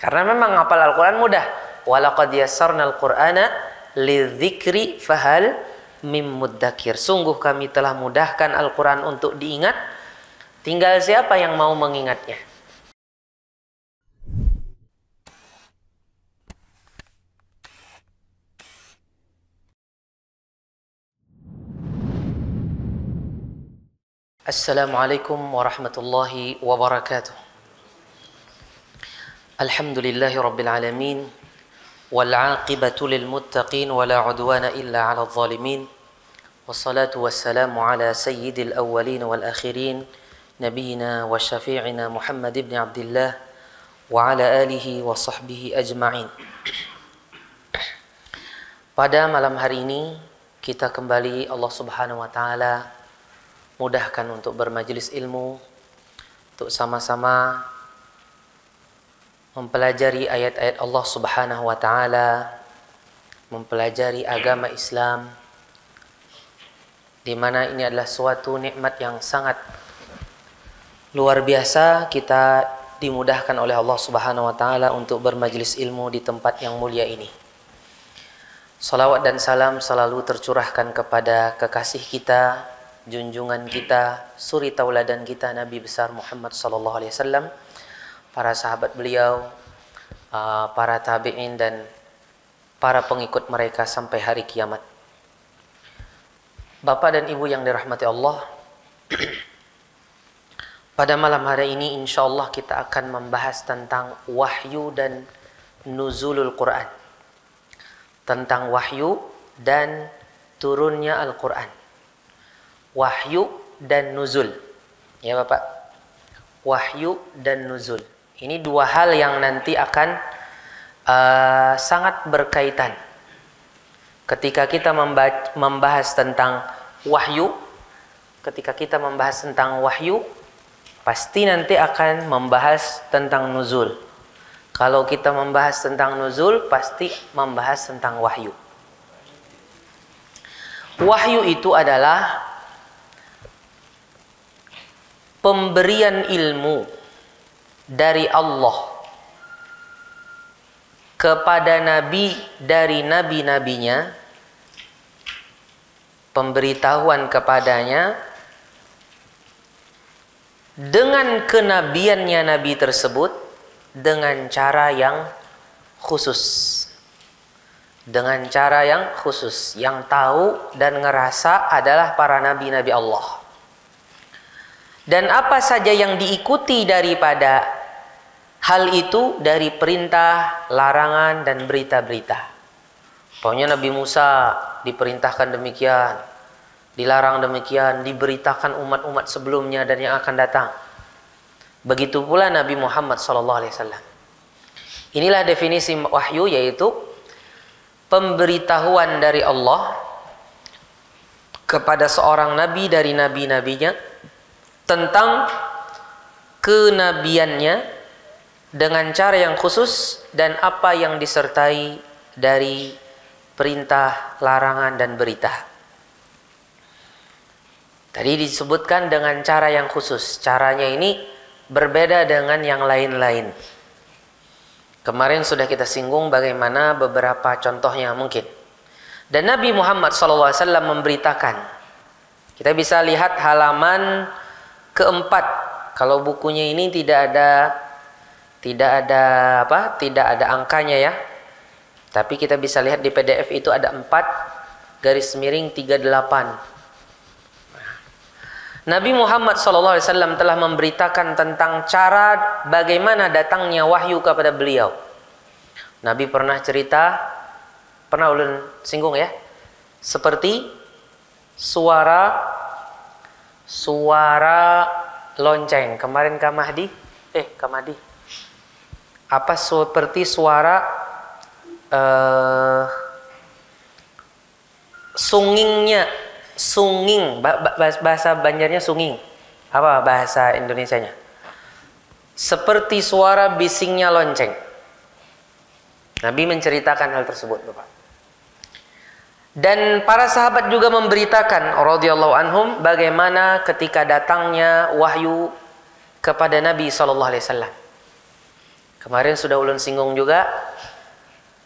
Karena memang hafal Al-Quran mudah. Walaqad yassarnal Qur'ana lidzikri fahal mim muddakir. Sungguh kami telah mudahkan Al-Quran untuk diingat. Tinggal siapa yang mau mengingatnya. Assalamualaikum warahmatullahi wabarakatuh. Alhamdulillahi rabbil alamin. Wal aqibatu lil muttaqin wa la udwana illa 'alal zalimin. Wassalatu wassalamu ala sayyidil awwalin wal akhirin nabiyina wa syafi'ina Muhammad ibn Abdullah wa ala alihi wa sahbihi ajma'in. Pada malam hari ini kita kembali Allah Subhanahu wa taala mudahkan untuk bermajelis ilmu, untuk sama-sama mempelajari ayat-ayat Allah Subhanahu wa taala, mempelajari agama Islam, di mana ini adalah suatu nikmat yang sangat luar biasa. Kita dimudahkan oleh Allah Subhanahu wa taala untuk bermajelis ilmu di tempat yang mulia ini. Salawat dan salam selalu tercurahkan kepada kekasih kita, junjungan kita, suri tauladan kita, Nabi besar Muhammad sallallahu alaihi wasallam, para sahabat beliau, para tabi'in dan para pengikut mereka sampai hari kiamat. Bapak dan Ibu yang dirahmati Allah, pada malam hari ini insyaallah kita akan membahas tentang wahyu dan nuzulul Quran. Tentang wahyu dan turunnya Al-Quran. Wahyu dan nuzul, ya Bapak. Wahyu dan nuzul. Ini dua hal yang nanti akan sangat berkaitan. Ketika kita membahas tentang wahyu, pasti nanti akan membahas tentang nuzul. Kalau kita membahas tentang nuzul, pasti membahas tentang wahyu. Wahyu itu adalah pemberian ilmu dari Allah kepada Nabi dari Nabi-Nabinya, pemberitahuan kepadanya dengan kenabiannya Nabi tersebut dengan cara yang khusus. Dengan cara yang khusus. Yang tahu dan ngerasa adalah para Nabi-Nabi Allah. Dan apa saja yang diikuti daripada hal itu dari perintah, larangan, dan berita-berita. Pokoknya Nabi Musa diperintahkan demikian, dilarang demikian, diberitakan umat-umat sebelumnya dan yang akan datang. Begitu pula Nabi Muhammad SAW. Inilah definisi wahyu, yaitu pemberitahuan dari Allah kepada seorang nabi dari nabi-nabinya tentang kenabiannya dengan cara yang khusus dan apa yang disertai dari perintah, larangan, dan berita. Tadi disebutkan dengan cara yang khusus. Caranya ini berbeda dengan yang lain-lain. Kemarin sudah kita singgung bagaimana beberapa contohnya mungkin. Dan Nabi Muhammad SAW memberitakan. Kita bisa lihat halaman keempat. Kalau bukunya ini tidak ada angkanya ya. Tapi kita bisa lihat di PDF itu ada 4-38. Nabi Muhammad SAW telah memberitakan tentang cara bagaimana datangnya wahyu kepada beliau. Nabi pernah cerita, pernah ulun singgung ya, seperti suara lonceng. Kemarin Kak Mahdi, apa seperti suara sunging, bahasa Banjarnya sunging. Apa bahasa Indonesianya? Seperti suara bisingnya lonceng. Nabi menceritakan hal tersebut, Bapak. Dan para sahabat juga memberitakan radhiyallahu anhum bagaimana ketika datangnya wahyu kepada Nabi SAW. Kemarin sudah ulun singgung juga,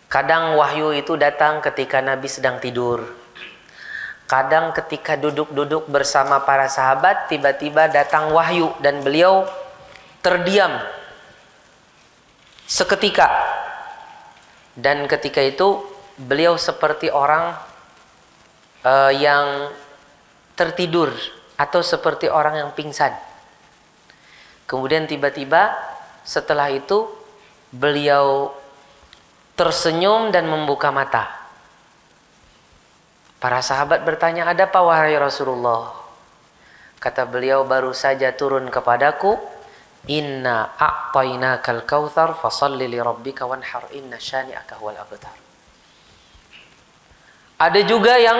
kadang wahyu itu datang ketika Nabi sedang tidur. Kadang ketika duduk-duduk bersama para sahabat, tiba-tiba datang wahyu dan beliau terdiam seketika. Dan ketika itu beliau seperti orang yang tertidur atau seperti orang yang pingsan. Kemudian tiba-tiba setelah itu beliau tersenyum dan membuka mata. Para sahabat bertanya, "Ada apa wahai Rasulullah?" Kata beliau, "Baru saja turun kepadaku, inna a'tainakal kautsar fashalli li rabbika wanhar inna syani'aka huwal abtar." Ada juga yang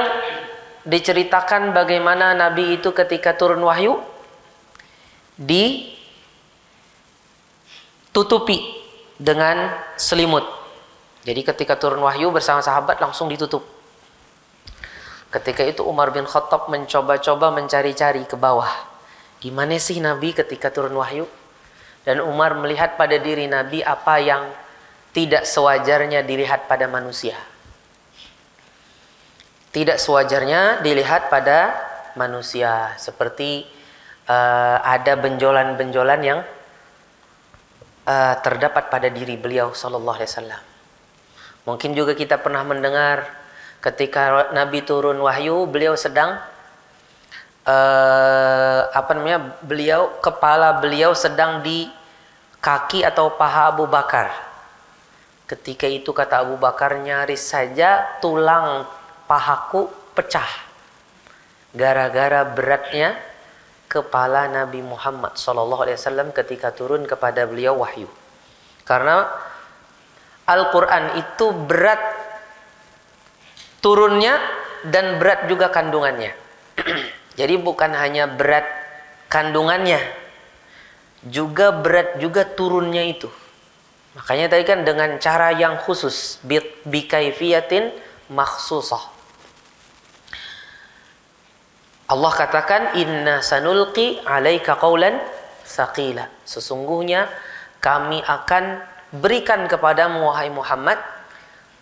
diceritakan bagaimana Nabi itu ketika turun wahyu ditutupi dengan selimut. Jadi ketika turun wahyu bersama sahabat langsung ditutup. Ketika itu Umar bin Khattab mencoba-coba mencari-cari ke bawah. Gimana sih Nabi ketika turun wahyu? Dan Umar melihat pada diri Nabi apa yang tidak sewajarnya dilihat pada manusia. Tidak sewajarnya dilihat pada manusia. Seperti ada benjolan-benjolan yang terdapat pada diri beliau sallallahu alaihi wasallam. Mungkin juga kita pernah mendengar ketika Nabi turun wahyu, beliau sedang kepala beliau sedang di kaki atau paha Abu Bakar. Ketika itu kata Abu Bakar, nyaris saja tulang pahaku pecah gara-gara beratnya kepala Nabi Muhammad SAW ketika turun kepada beliau wahyu. Karena Al-Quran itu berat turunnya dan berat juga kandungannya. Jadi bukan hanya berat kandungannya, juga berat juga turunnya itu. Makanya tadi kan dengan cara yang khusus, bikaifiyatin makhsusah. Allah katakan, inna sanulqi alaika qawlan thaqila. Sesungguhnya kami akan berikan kepadamu wahai Muhammad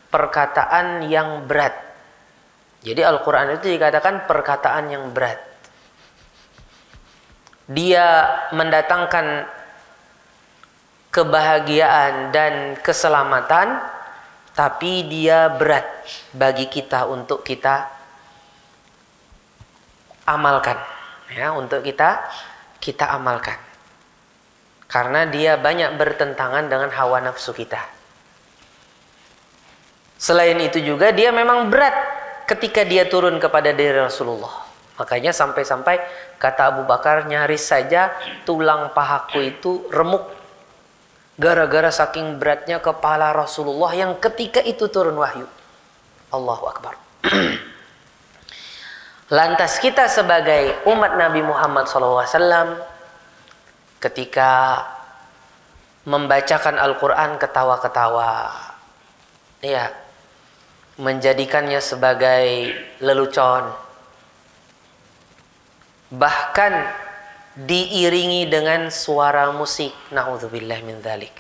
perkataan yang berat. Jadi Al-Quran itu dikatakan perkataan yang berat. Dia mendatangkan kebahagiaan dan keselamatan, tapi dia berat bagi kita untuk kita amalkan, ya, untuk kita amalkan. Karena dia banyak bertentangan dengan hawa nafsu kita. Selain itu juga dia memang berat ketika dia turun kepada diri Rasulullah. Makanya sampai-sampai kata Abu Bakar, nyaris saja tulang pahaku itu remuk gara-gara saking beratnya kepala Rasulullah yang ketika itu turun wahyu. Allahu Akbar. Lantas kita sebagai umat Nabi Muhammad SAW ketika membacakan Al-Quran ketawa-ketawa, ya, menjadikannya sebagai lelucon, bahkan diiringi dengan suara musik, na'udzubillah min dzalik.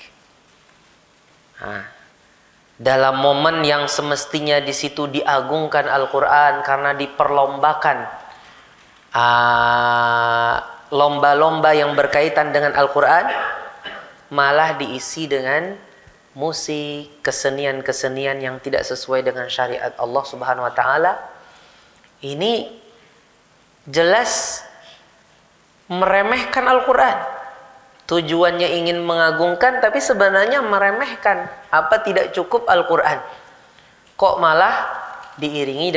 Dalam momen yang semestinya di situ diagungkan Al-Quran karena diperlombakan lomba-lomba yang berkaitan dengan Al-Quran, malah diisi dengan musik, kesenian-kesenian yang tidak sesuai dengan syariat Allah Subhanahu wa taala. Ini jelas meremehkan Al-Quran. Tujuannya ingin mengagungkan, tapi sebenarnya meremehkan. Apa tidak cukup Al-Quran? Kok malah diiringi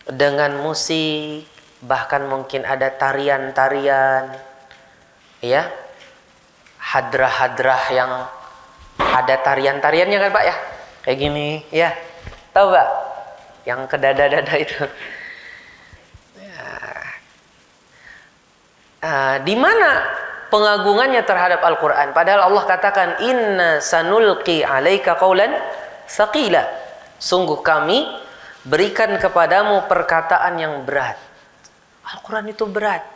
dengan musik, bahkan mungkin ada tarian-tarian, ya, hadrah-hadrah yang ada tarian-tariannya kan Pak ya, kayak gini, ya, tahu Pak? Yang ke dada-dada itu. Di mana pengagungannya terhadap Al-Quran? Padahal Allah katakan, inna sanulqi alaika qawlan thaqila. Sungguh kami berikan kepadamu perkataan yang berat. Al-Quran itu berat.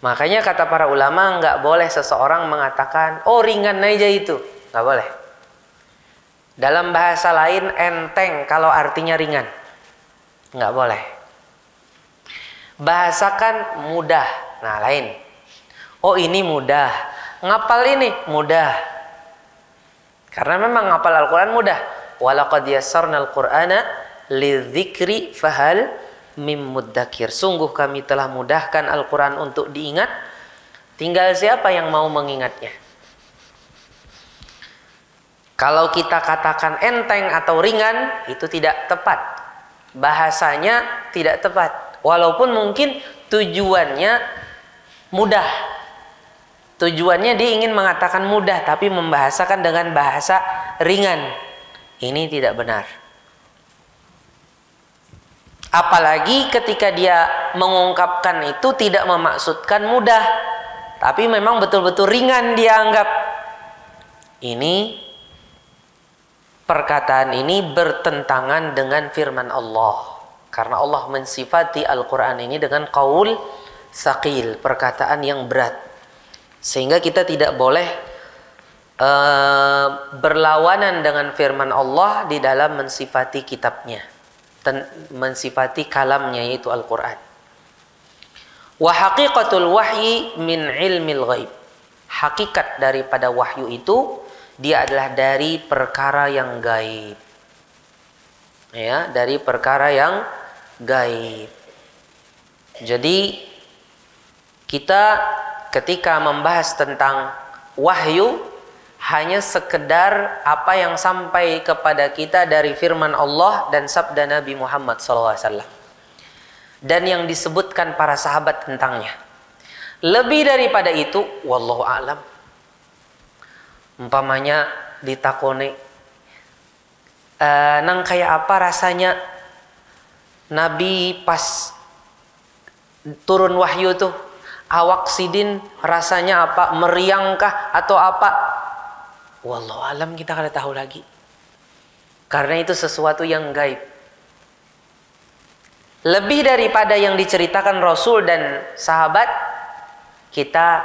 Makanya kata para ulama, nggak boleh seseorang mengatakan, oh ringan aja itu. Nggak boleh. Dalam bahasa lain enteng kalau artinya ringan. Nggak boleh. Bahasakan mudah. Nah lain. Oh ini mudah. Ngapal ini mudah. Karena memang ngapal Al-Quran mudah. Walaqad yassarnal Qur'ana lidzikri fahal mim muddakir. Sungguh kami telah mudahkan Al-Quran untuk diingat. Tinggal siapa yang mau mengingatnya. Kalau kita katakan enteng atau ringan, itu tidak tepat. Bahasanya tidak tepat. Walaupun mungkin tujuannya mudah. Tujuannya dia ingin mengatakan mudah, tapi membahasakan dengan bahasa ringan. Ini tidak benar. Apalagi ketika dia mengungkapkan itu tidak memaksudkan mudah, tapi memang betul-betul ringan dia anggap. Ini perkataan ini bertentangan dengan firman Allah. Karena Allah mensifati Al-Quran ini dengan qaul tsaqil, perkataan yang berat. Sehingga kita tidak boleh berlawanan dengan firman Allah di dalam mensifati kitabnya, mensifati kalamnya yaitu Al-Quran. Wa haqiqatul wahyi min ilmil ghaib. Hakikat daripada wahyu itu dia adalah dari perkara yang gaib. Ya, dari perkara yang gaib. Jadi kita ketika membahas tentang wahyu hanya sekedar apa yang sampai kepada kita dari firman Allah dan sabda Nabi Muhammad SAW. Dan yang disebutkan para sahabat tentangnya. Lebih daripada itu, wallahu a'lam. Umpamanya ditakoni, nang kayak apa rasanya Nabi pas turun wahyu tuh? Awak sidin rasanya apa? Meriangkah atau apa? Wallahu alam, kita kada tahu lagi. Karena itu sesuatu yang gaib. Lebih daripada yang diceritakan Rasul dan sahabat, kita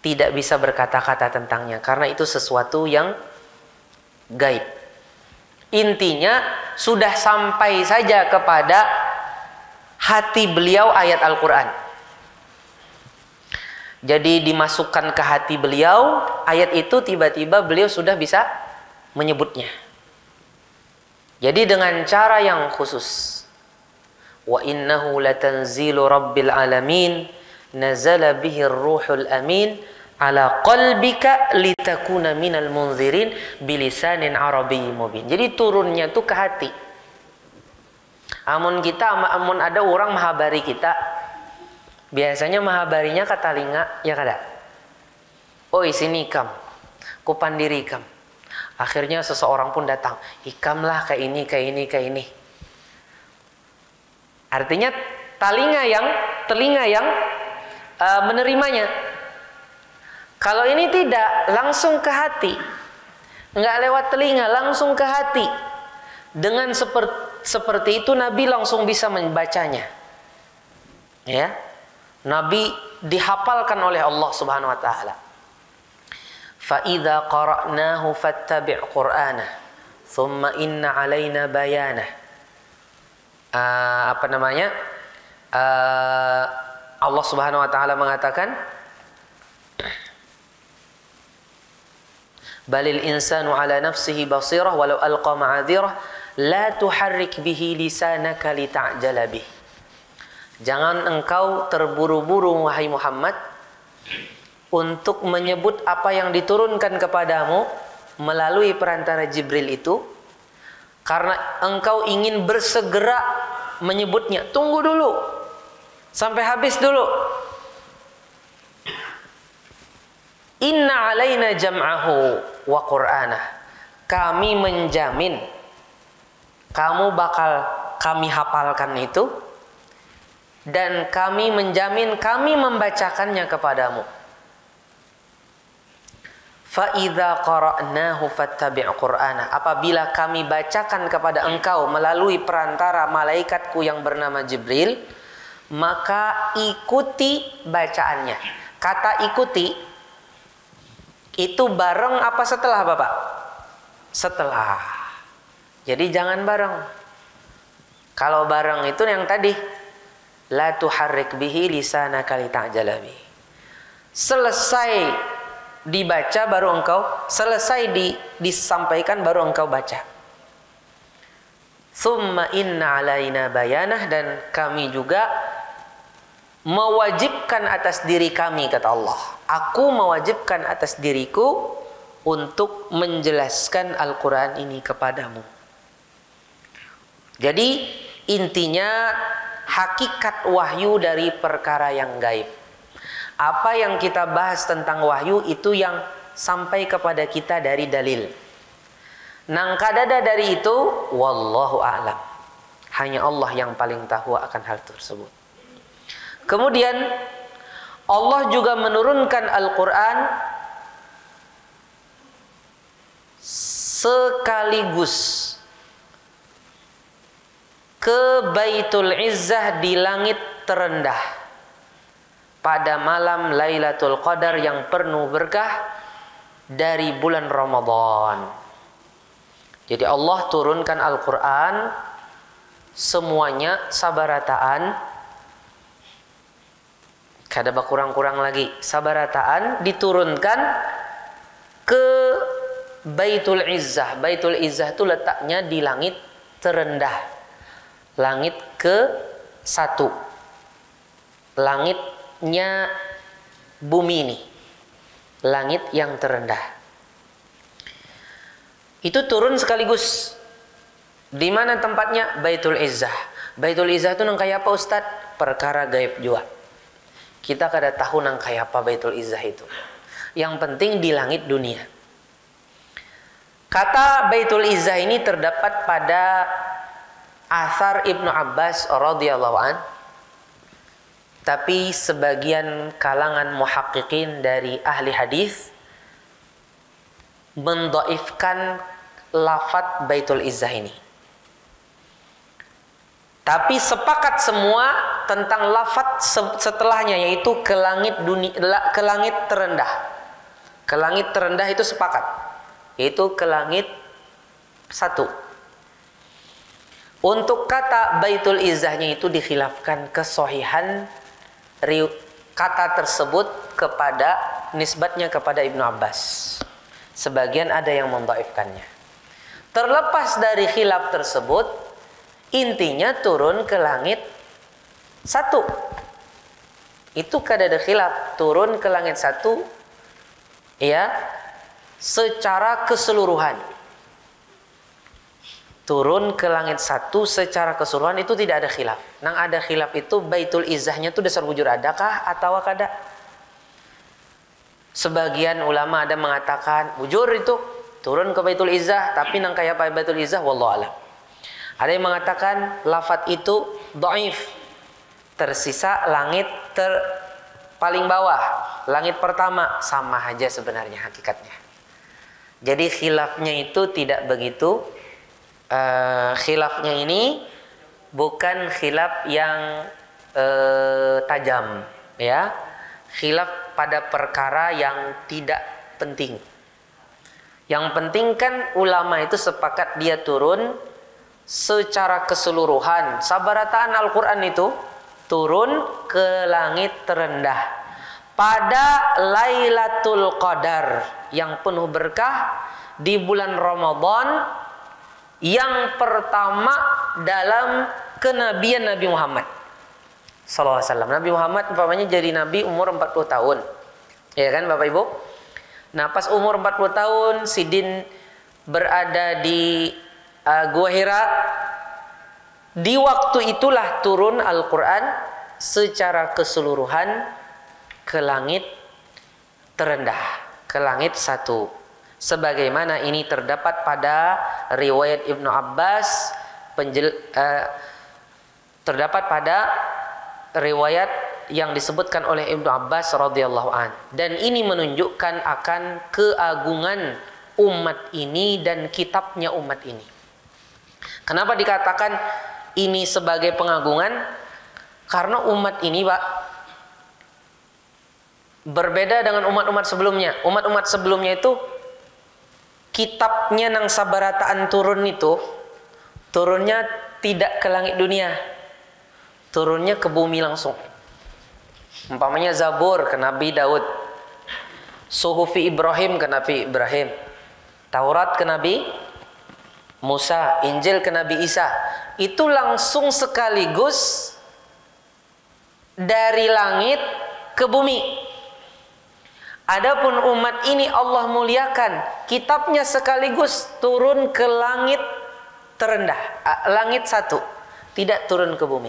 tidak bisa berkata-kata tentangnya. Karena itu sesuatu yang gaib. Intinya sudah sampai saja kepada hati beliau ayat Al-Quran. Jadi dimasukkan ke hati beliau ayat itu, tiba-tiba beliau sudah bisa menyebutnya. Jadi dengan cara yang khusus. Wa innahu latanzilu rabbil alamin nazala bihi ruhul amin ala qalbika litakuna minal munzirin bilisanin arabiyyin mubin. Jadi turunnya tuh ke hati. Amun ada orang mahabari kita, biasanya mahabarinya kata telinga, ya kada? Oi sini ikam, kupan diri ikam. Akhirnya seseorang pun datang, ikamlah kayak ini, kayak ini, kayak ini. Artinya telinga yang menerimanya. Kalau ini tidak, langsung ke hati. Enggak lewat telinga, langsung ke hati. Dengan seperti itu Nabi langsung bisa membacanya. Ya. Nabi dihafalkan oleh Allah Subhanahu wa taala. Fa idza qara'nahu fattabi' qur'anah, thumma inna 'alaina bayanah. Allah Subhanahu wa taala mengatakan, balil insanu 'ala nafsihi basirah walau alqa ma'adhirah la tuharrik bihi lisanaka lita'jala bih. Jangan engkau terburu-buru wahai Muhammad untuk menyebut apa yang diturunkan kepadamu melalui perantara Jibril itu, karena engkau ingin bersegera menyebutnya. Tunggu dulu sampai habis dulu. Inna alaina jam'ahu wa qur'anah. Kami menjamin kamu bakal kami hafalkan itu, dan kami menjamin kami membacakannya kepadamu. Fa idza qara'nahu fattabi' qur'ana. Apabila kami bacakan kepada engkau melalui perantara malaikatku yang bernama Jibril, maka ikuti bacaannya. Kata ikuti itu bareng apa setelah, Bapak? Setelah. Jadi jangan bareng. Kalau bareng itu yang tadi, la tuharrik bihi lisanaka lita'jala bihi. Selesai dibaca baru engkau, selesai disampaikan baru engkau baca. Tsumma inna alaina bayanah, dan kami juga mewajibkan atas diri kami, kata Allah. Aku mewajibkan atas diriku untuk menjelaskan Al-Quran ini kepadamu. Jadi intinya hakikat wahyu dari perkara yang gaib. Apa yang kita bahas tentang wahyu itu yang sampai kepada kita dari dalil. Nang kadada dari itu, wallahu a'lam. Hanya Allah yang paling tahu akan hal tersebut. Kemudian Allah juga menurunkan Al-Quran sekaligus ke Baitul Izzah di langit terendah pada malam Lailatul Qadar yang penuh berkah dari bulan Ramadan. Jadi Allah turunkan Al-Quran semuanya sabarataan, kada kurang-kurang lagi, sabarataan diturunkan ke Baitul Izzah. Baitul Izzah itu letaknya di langit terendah, langit ke-1, langitnya bumi ini, langit yang terendah. Itu turun sekaligus. Di mana tempatnya? Baitul Izzah. Baitul Izzah itu nang kayak apa, Ustaz? Perkara gaib juga. Kita kada tahu nang kayak apa Baitul Izzah itu. Yang penting di langit dunia. Kata Baitul Izzah ini terdapat pada Athar Ibnu Abbas radhiyallahu an. Tapi sebagian kalangan muhaqqiqin dari ahli hadis mendhaifkan lafaz Baitul Izzah ini. Tapi sepakat semua tentang lafaz setelahnya, yaitu ke langit dunia, ke langit terendah. Ke langit terendah itu sepakat, yaitu ke langit 1. Untuk kata Baitul Izzahnya itu dikhilafkan kesohihan kata tersebut kepada nisbatnya kepada Ibnu Abbas. Sebagian ada yang mendhaifkannya. Terlepas dari khilaf tersebut, intinya turun ke langit 1. Itu kada ada khilaf, turun ke langit 1 ya, secara keseluruhan. Turun ke langit 1 secara keseluruhan itu tidak ada khilaf. Nang ada khilaf itu Baitul Izzahnya itu dasar wujud adakah atau kada? Sebagian ulama ada mengatakan bujur itu turun ke Baitul Izzah, tapi nang kayak apa Baitul Izzah wallahu alam. Ada yang mengatakan lafaz itu dhaif. Tersisa langit paling bawah, langit pertama, sama aja sebenarnya hakikatnya. Jadi khilafnya itu tidak begitu. Khilafnya ini bukan khilaf yang tajam, ya. Khilaf pada perkara yang tidak penting. Yang penting kan ulama itu sepakat dia turun secara keseluruhan. Sabarataan Al-Quran itu turun ke langit terendah pada Lailatul Qadar yang penuh berkah di bulan Ramadan yang pertama dalam kenabian Nabi Muhammad sallallahu alaihi wasallam. Nabi Muhammad umpamanya jadi nabi umur 40 tahun. Ya kan Bapak Ibu? Nah, pas umur 40 tahun Sidin berada di Gua Hira. Di waktu itulah turun Al-Quran secara keseluruhan ke langit terendah, ke langit 1. Sebagaimana ini terdapat pada riwayat Ibnu Abbas, terdapat pada riwayat yang disebutkan oleh Ibnu Abbas radhiyallahu an. Dan ini menunjukkan akan keagungan umat ini dan kitabnya umat ini. Kenapa dikatakan ini sebagai pengagungan? Karena umat ini, Pak, berbeda dengan umat-umat sebelumnya. Umat-umat sebelumnya itu kitabnya nang sabarataan turun itu turunnya tidak ke langit dunia, turunnya ke bumi langsung. Umpamanya Zabur ke Nabi Daud, Suhufi Ibrahim ke Nabi Ibrahim, Taurat ke Nabi Musa, Injil ke Nabi Isa. Itu langsung sekaligus dari langit ke bumi. Adapun umat ini Allah muliakan, kitabnya sekaligus turun ke langit terendah, langit satu, tidak turun ke bumi.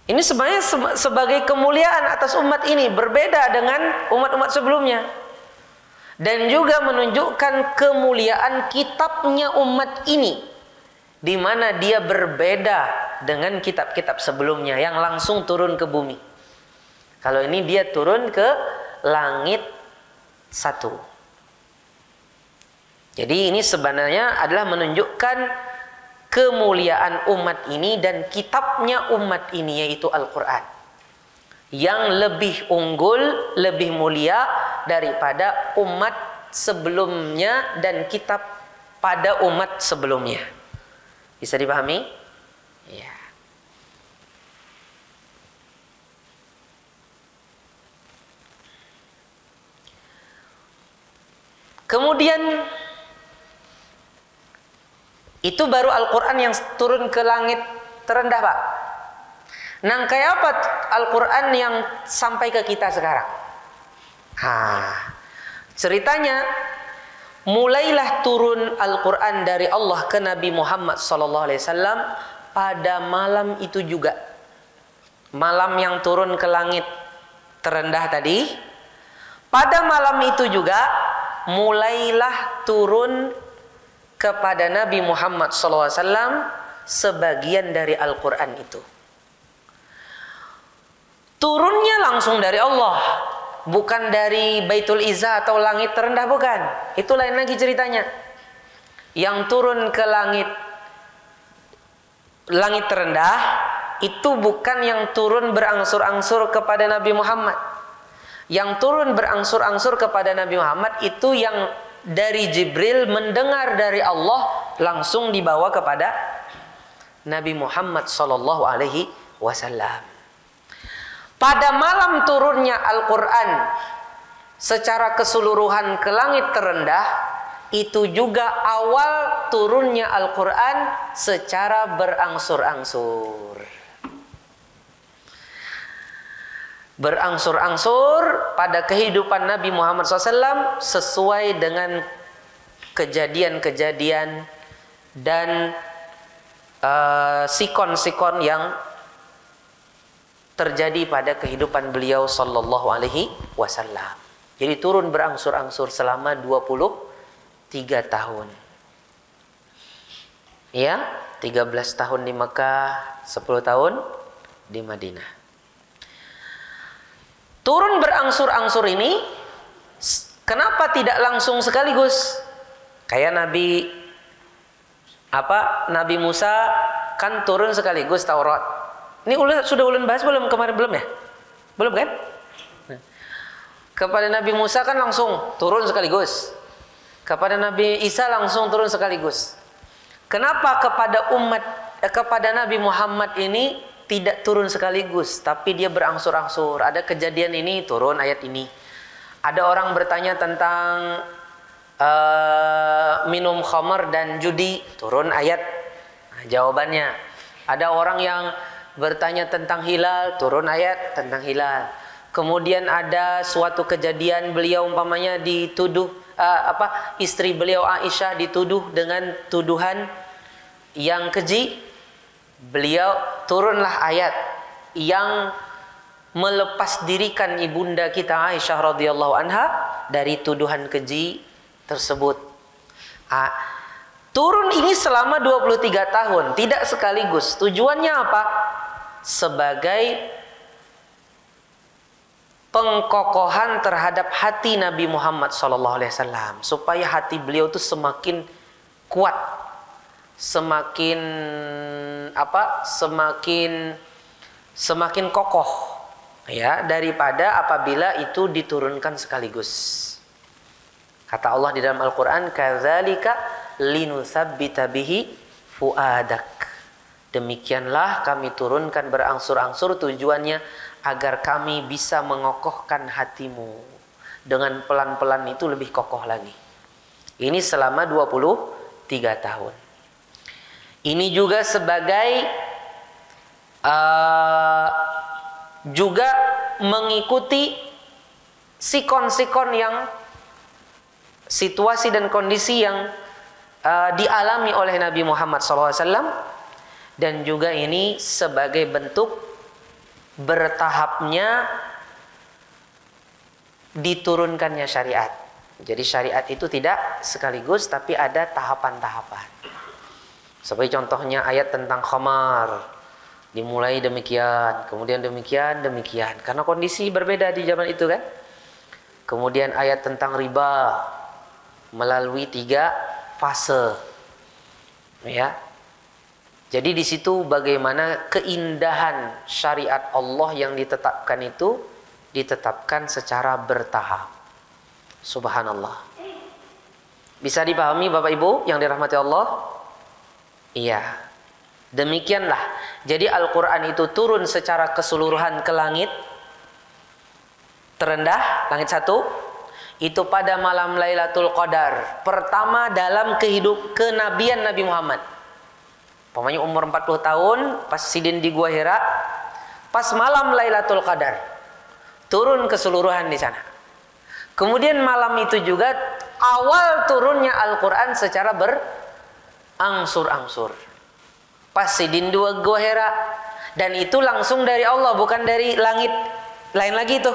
Ini sebenarnya sebagai kemuliaan atas umat ini, berbeda dengan umat-umat sebelumnya. Dan juga menunjukkan kemuliaan kitabnya umat ini, di mana dia berbeda dengan kitab-kitab sebelumnya yang langsung turun ke bumi. Kalau ini dia turun ke langit satu. Jadi ini sebenarnya adalah menunjukkan kemuliaan umat ini dan kitabnya umat ini, yaitu Al-Quran, yang lebih unggul, lebih mulia daripada umat sebelumnya dan kitab pada umat sebelumnya. Bisa dipahami? Ya. Kemudian itu baru Al-Quran yang turun ke langit terendah, Pak. Nah, kayak apa Al-Quran yang sampai ke kita sekarang? Ceritanya, mulailah turun Al-Quran dari Allah ke Nabi Muhammad SAW pada malam itu juga. Malam yang turun ke langit terendah tadi, pada malam itu juga mulailah turun kepada Nabi Muhammad SAW sebagian dari Al-Quran itu. Turunnya langsung dari Allah, bukan dari Baitul Izzah atau langit terendah, bukan. Itu lain lagi ceritanya. Yang turun ke langit terendah itu bukan yang turun berangsur-angsur kepada Nabi Muhammad. Yang turun berangsur-angsur kepada Nabi Muhammad itu yang dari Jibril mendengar dari Allah langsung dibawa kepada Nabi Muhammad sallallahu alaihi wasallam. Pada malam turunnya Al-Quran secara keseluruhan ke langit terendah, itu juga awal turunnya Al-Quran secara berangsur-angsur. Berangsur-angsur pada kehidupan Nabi Muhammad SAW sesuai dengan kejadian-kejadian dan sikon-sikon yang terjadi pada kehidupan beliau sallallahu alaihi wasallam. Jadi turun berangsur-angsur selama 23 tahun. Ya, 13 tahun di Mekah, 10 tahun di Madinah. Turun berangsur-angsur ini kenapa tidak langsung sekaligus? Kayak Nabi Musa kan turun sekaligus Taurat. Ini sudah ulun bahas belum kemarin, belum ya? Belum kan? Kepada Nabi Musa kan langsung turun sekaligus. Kepada Nabi Isa langsung turun sekaligus. Kenapa kepada Nabi Muhammad ini tidak turun sekaligus, tapi dia berangsur-angsur? Ada kejadian ini, turun ayat ini. Ada orang bertanya tentang minum khamar dan judi, turun ayat. Nah, jawabannya. Ada orang yang bertanya tentang hilal, turun ayat tentang hilal. Kemudian ada suatu kejadian beliau umpamanya dituduh istri beliau Aisyah dituduh dengan tuduhan yang keji. Beliau turunlah ayat yang melepas dirikan ibunda kita Aisyah radhiyallahu anha dari tuduhan keji tersebut. Turun ini selama 23 tahun, tidak sekaligus. Tujuannya apa? Sebagai pengkokohan terhadap hati Nabi Muhammad SAW, supaya hati beliau itu semakin kuat, semakin semakin kokoh ya daripada apabila itu diturunkan sekaligus. Kata Allah di dalam Al-Qur'an, "Kadzalika linutsabbita bihi fuadak." Demikianlah kami turunkan berangsur-angsur, tujuannya agar kami bisa mengokohkan hatimu. Dengan pelan-pelan itu lebih kokoh lagi. Ini selama 23 tahun. Ini juga sebagai juga mengikuti sikon-sikon yang situasi dan kondisi yang dialami oleh Nabi Muhammad SAW, dan juga ini sebagai bentuk bertahapnya diturunkannya syariat. Jadi syariat itu tidak sekaligus tapi ada tahapan-tahapan. Seperti contohnya ayat tentang khamar, dimulai demikian, kemudian demikian, demikian. Karena kondisi berbeda di zaman itu kan. Kemudian ayat tentang riba melalui 3 fase. Ya. Jadi di situ bagaimana keindahan syariat Allah yang ditetapkan itu ditetapkan secara bertahap. Subhanallah. Bisa dipahami Bapak Ibu yang dirahmati Allah? Iya. Demikianlah. Jadi Al-Quran itu turun secara keseluruhan ke langit terendah, langit 1, itu pada malam Lailatul Qadar, pertama dalam kenabian Nabi Muhammad. Pokoknya umur 40 tahun, pas sidin di Gua Hira, pas malam Lailatul Qadar, turun keseluruhan di sana. Kemudian malam itu juga awal turunnya Al-Quran secara berangsur-angsur. Pas sidin dua Gua Hira, dan itu langsung dari Allah, bukan dari langit lain lagi itu.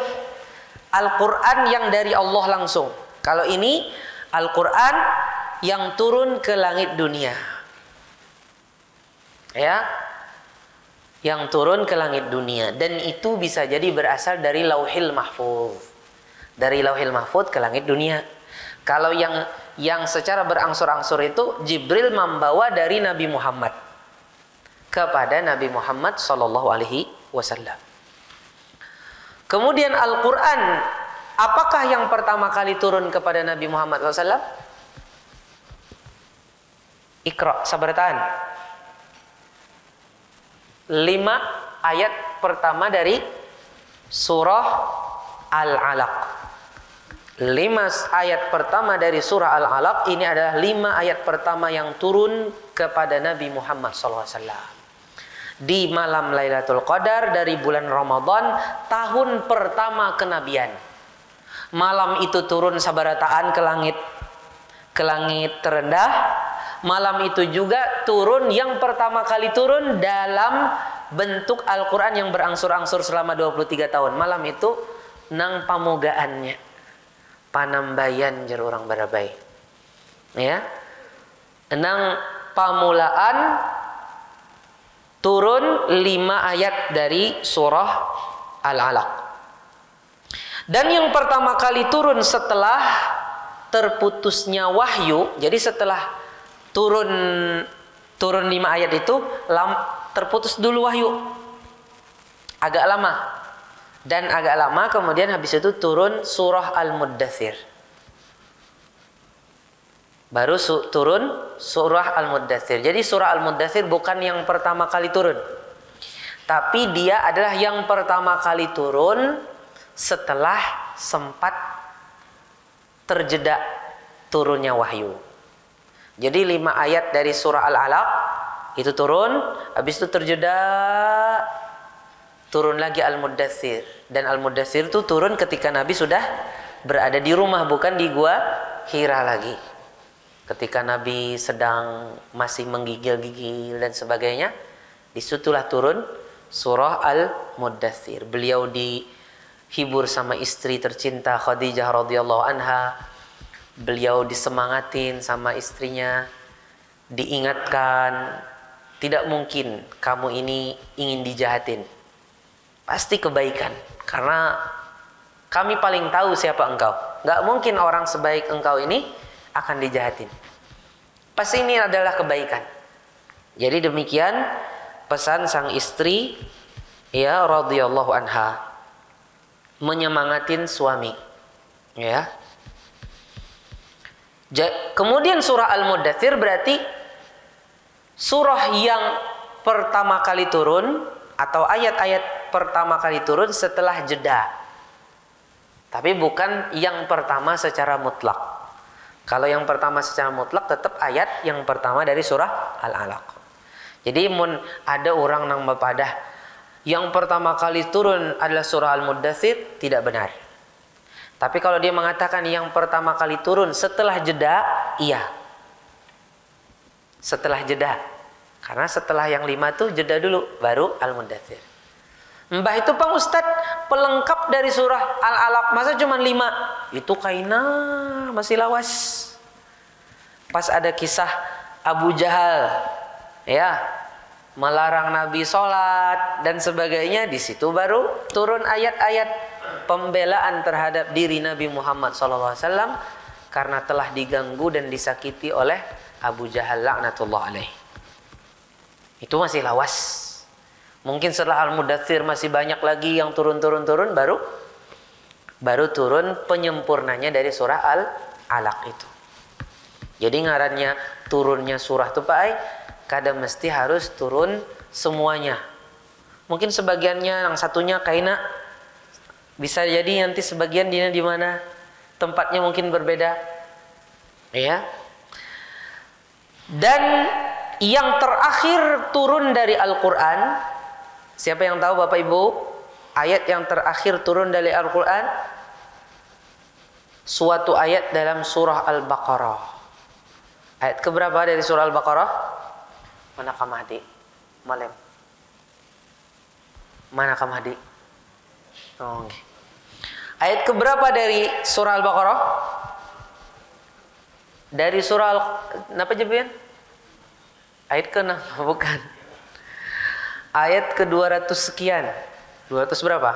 Al-Quran yang dari Allah langsung. Kalau ini Al-Quran yang turun ke langit dunia, ya, yang turun ke langit dunia, dan itu bisa jadi berasal dari Lauhil Mahfuz, dari Lauhil Mahfuz ke langit dunia. Kalau yang secara berangsur-angsur itu Jibril membawa dari Nabi Muhammad kepada Nabi Muhammad Sallallahu Alaihi Wasallam. Kemudian Al-Quran, apakah yang pertama kali turun kepada Nabi Muhammad SAW? Iqra, sabar tahan. 5 ayat pertama dari surah Al-Alaq. 5 ayat pertama dari surah Al-Alaq ini adalah 5 ayat pertama yang turun kepada Nabi Muhammad SAW. Di malam Lailatul Qadar dari bulan Ramadan tahun pertama kenabian. Malam itu turun sabarataan ke langit terendah. Malam itu juga turun, yang pertama kali turun dalam bentuk Al-Quran yang berangsur-angsur selama 23 tahun. Malam itu nang pamugaannya, panambayan jar orang barabai, ya, nang pamulaan turun 5 ayat dari surah Al-Alaq. Dan yang pertama kali turun setelah terputusnya wahyu, jadi setelah turun 5 ayat itu terputus dulu wahyu, agak lama, dan agak lama kemudian habis itu turun surah Al-Muddathir, baru turun surah Al-Muddathir. Jadi surah Al-Muddathir bukan yang pertama kali turun, tapi dia adalah yang pertama kali turun setelah sempat terjeda turunnya wahyu. Jadi 5 ayat dari surah Al-Alaq itu turun, habis itu terjeda, turun lagi Al-Muddathir. Dan Al-Muddathir itu turun ketika Nabi sudah berada di rumah, bukan di Gua Hira lagi. Ketika Nabi sedang masih menggigil-gigil dan sebagainya, disitulah turun surah Al-Muddathir. Beliau dihibur sama istri tercinta Khadijah radhiyallahu anha. Beliau disemangatin sama istrinya, diingatkan, tidak mungkin kamu ini ingin dijahatin, pasti kebaikan, karena kami paling tahu siapa engkau. Gak mungkin orang sebaik engkau ini akan dijahatin, pasti ini adalah kebaikan. Jadi demikian pesan sang istri, ya radhiyallahu anha menyemangatin suami, ya. Kemudian surah Al-Muddatsir berarti surah yang pertama kali turun atau ayat-ayat pertama kali turun setelah jeda. Tapi bukan yang pertama secara mutlak. Kalau yang pertama secara mutlak tetap ayat yang pertama dari surah Al-Alaq. Jadi ada orang nang bapadah yang pertama kali turun adalah surah Al-Muddatsir, tidak benar. Tapi kalau dia mengatakan yang pertama kali turun setelah jeda, iya. Setelah jeda. Karena setelah yang 5 tuh jeda dulu, baru Al-Muddatsir. Mbah itu Pak Ustadz pelengkap dari surah Al-Alaq, masa cuma 5? Itu kaina masih lawas. Pas ada kisah Abu Jahal, ya, melarang Nabi sholat dan sebagainya, di situ baru turun ayat-ayat pembelaan terhadap diri Nabi Muhammad SAW karena telah diganggu dan disakiti oleh Abu Jahal laknatullah alaih. Itu masih lawas. Mungkin setelah Al-Muddatsir masih banyak lagi yang turun baru turun penyempurnanya dari surah Al-Alaq itu. Jadi ngarannya turunnya surah itu Pak Ai, kadang mesti harus turun semuanya. Mungkin sebagiannya, yang satunya kaina, bisa jadi nanti sebagian di mana tempatnya mungkin berbeda, ya. Dan yang terakhir turun dari Al-Quran, siapa yang tahu Bapak Ibu? Ayat yang terakhir turun dari Al-Quran, suatu ayat dalam surah Al-Baqarah. Ayat keberapa dari surah Al-Baqarah? Mana kamahdi? Malem. Mana kamahdi? Oh, okay. Ayat keberapa dari surah Al-Baqarah? Dari surah Napa jepian? Ayat ke-6 bukan. Ayat ke-200 sekian. 200 berapa?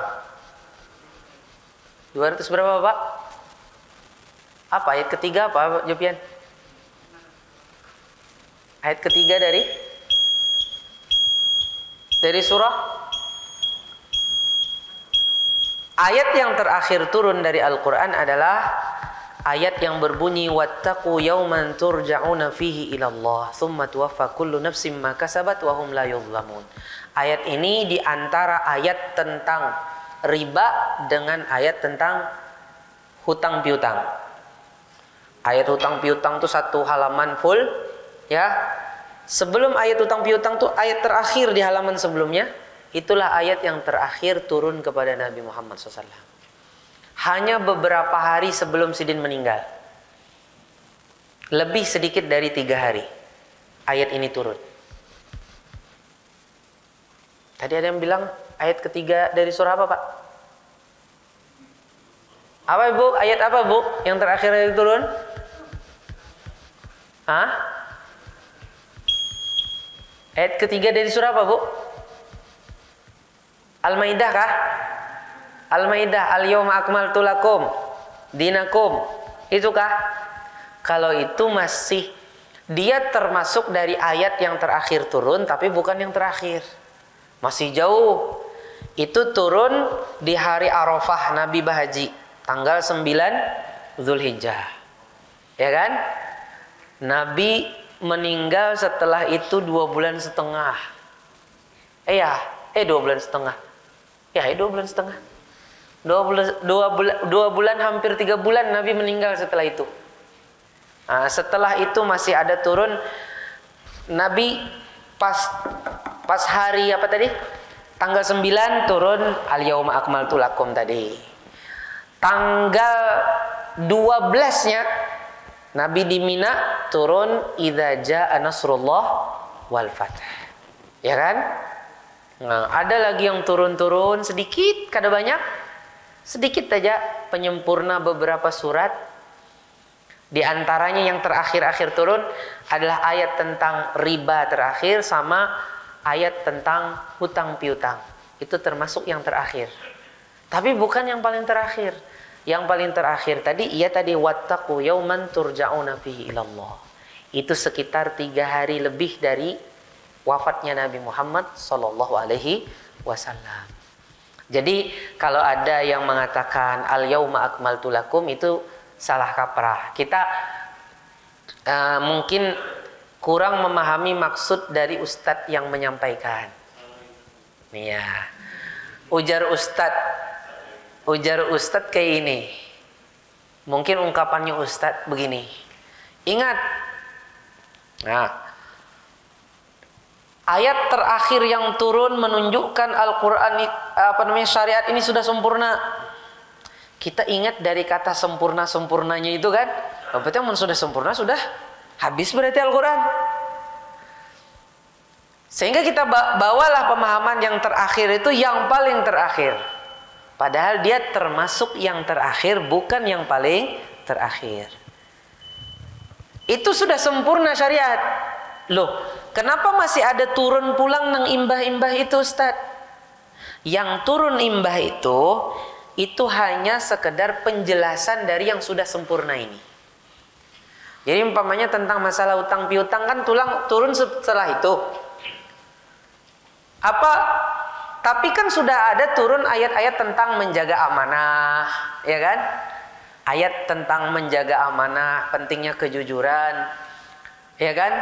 200 berapa, Pak? Apa ayat ketiga apa jepian? Ayat ketiga dari surah. Ayat yang terakhir turun dari Al-Quran adalah ayat yang berbunyi wattaqu yawman turja'una fihi ilallah thumma tuwaffa kullu nafsin ma kasabat wa hum la yuzlamun. Ayat ini diantara ayat tentang riba dengan ayat tentang hutang piutang. Ayat hutang piutang itu satu halaman full, ya. Sebelum ayat hutang piutang tuh ayat terakhir di halaman sebelumnya, itulah ayat yang terakhir turun kepada Nabi Muhammad SAW. Hanya beberapa hari sebelum Sidin meninggal, lebih sedikit dari 3 hari, ayat ini turun. Tadi ada yang bilang ayat ketiga dari surah apa Pak? Apa Ibu? Ayat apa Bu? Yang terakhir itu turun? Hah? Ayat ketiga dari surah apa Bu? Al-Maidah kah? Al-Maidah, al-yawma akmaltu lakum dinakum. Itu kah? Kalau itu masih, dia termasuk dari ayat yang terakhir turun, tapi bukan yang terakhir. Masih jauh. Itu turun di hari Arafah Nabi berhaji, tanggal 9 Zulhijjah. Ya kan? Nabi meninggal setelah itu 2 bulan setengah. 2 bulan setengah. Ya, 2 bulan setengah. 2 bulan hampir 3 bulan Nabi meninggal setelah itu. Nah, setelah itu masih ada turun Nabi pas hari apa tadi? Tanggal 9 turun al-yauma akmaltu lakum tadi. Tanggal 12-nya Nabi di Mina turun idza jaa nasrullah wal fath. Ya kan? Nah, ada lagi yang turun-turun sedikit, kada banyak. Sedikit saja penyempurna beberapa surat. Di antaranya yang terakhir-akhir turun adalah ayat tentang riba terakhir sama ayat tentang hutang piutang. Itu termasuk yang terakhir. Tapi bukan yang paling terakhir. Yang paling terakhir tadi wattaqu yauman turja'una fihi ilallah. Itu sekitar 3 hari lebih dari wafatnya Nabi Muhammad sallallahu alaihi wasallam. Jadi kalau ada yang mengatakan al-yauma akmaltu lakum itu salah kaprah. Kita mungkin kurang memahami maksud dari ustadz yang menyampaikan. Ya. Ujar ustadz kayak ini. Mungkin ungkapannya ustadz begini. Ingat. Nah, ayat terakhir yang turun menunjukkan Al-Qur'an syariat ini sudah sempurna. Kita ingat dari kata sempurnanya itu kan? Berarti sudah sempurna, sudah habis berarti Al-Qur'an. Sehingga kita bawalah pemahaman yang terakhir itu yang paling terakhir. Padahal dia termasuk yang terakhir, bukan yang paling terakhir. Itu sudah sempurna syariat. Loh, kenapa masih ada turun pulang nang imbah-imbah itu, Ustaz? Yang turun imbah itu hanya sekedar penjelasan dari yang sudah sempurna ini. Jadi umpamanya tentang masalah utang piutang kan turun setelah itu. Tapi kan sudah ada turun ayat-ayat tentang menjaga amanah, ya kan? Ayat tentang menjaga amanah, pentingnya kejujuran, ya kan?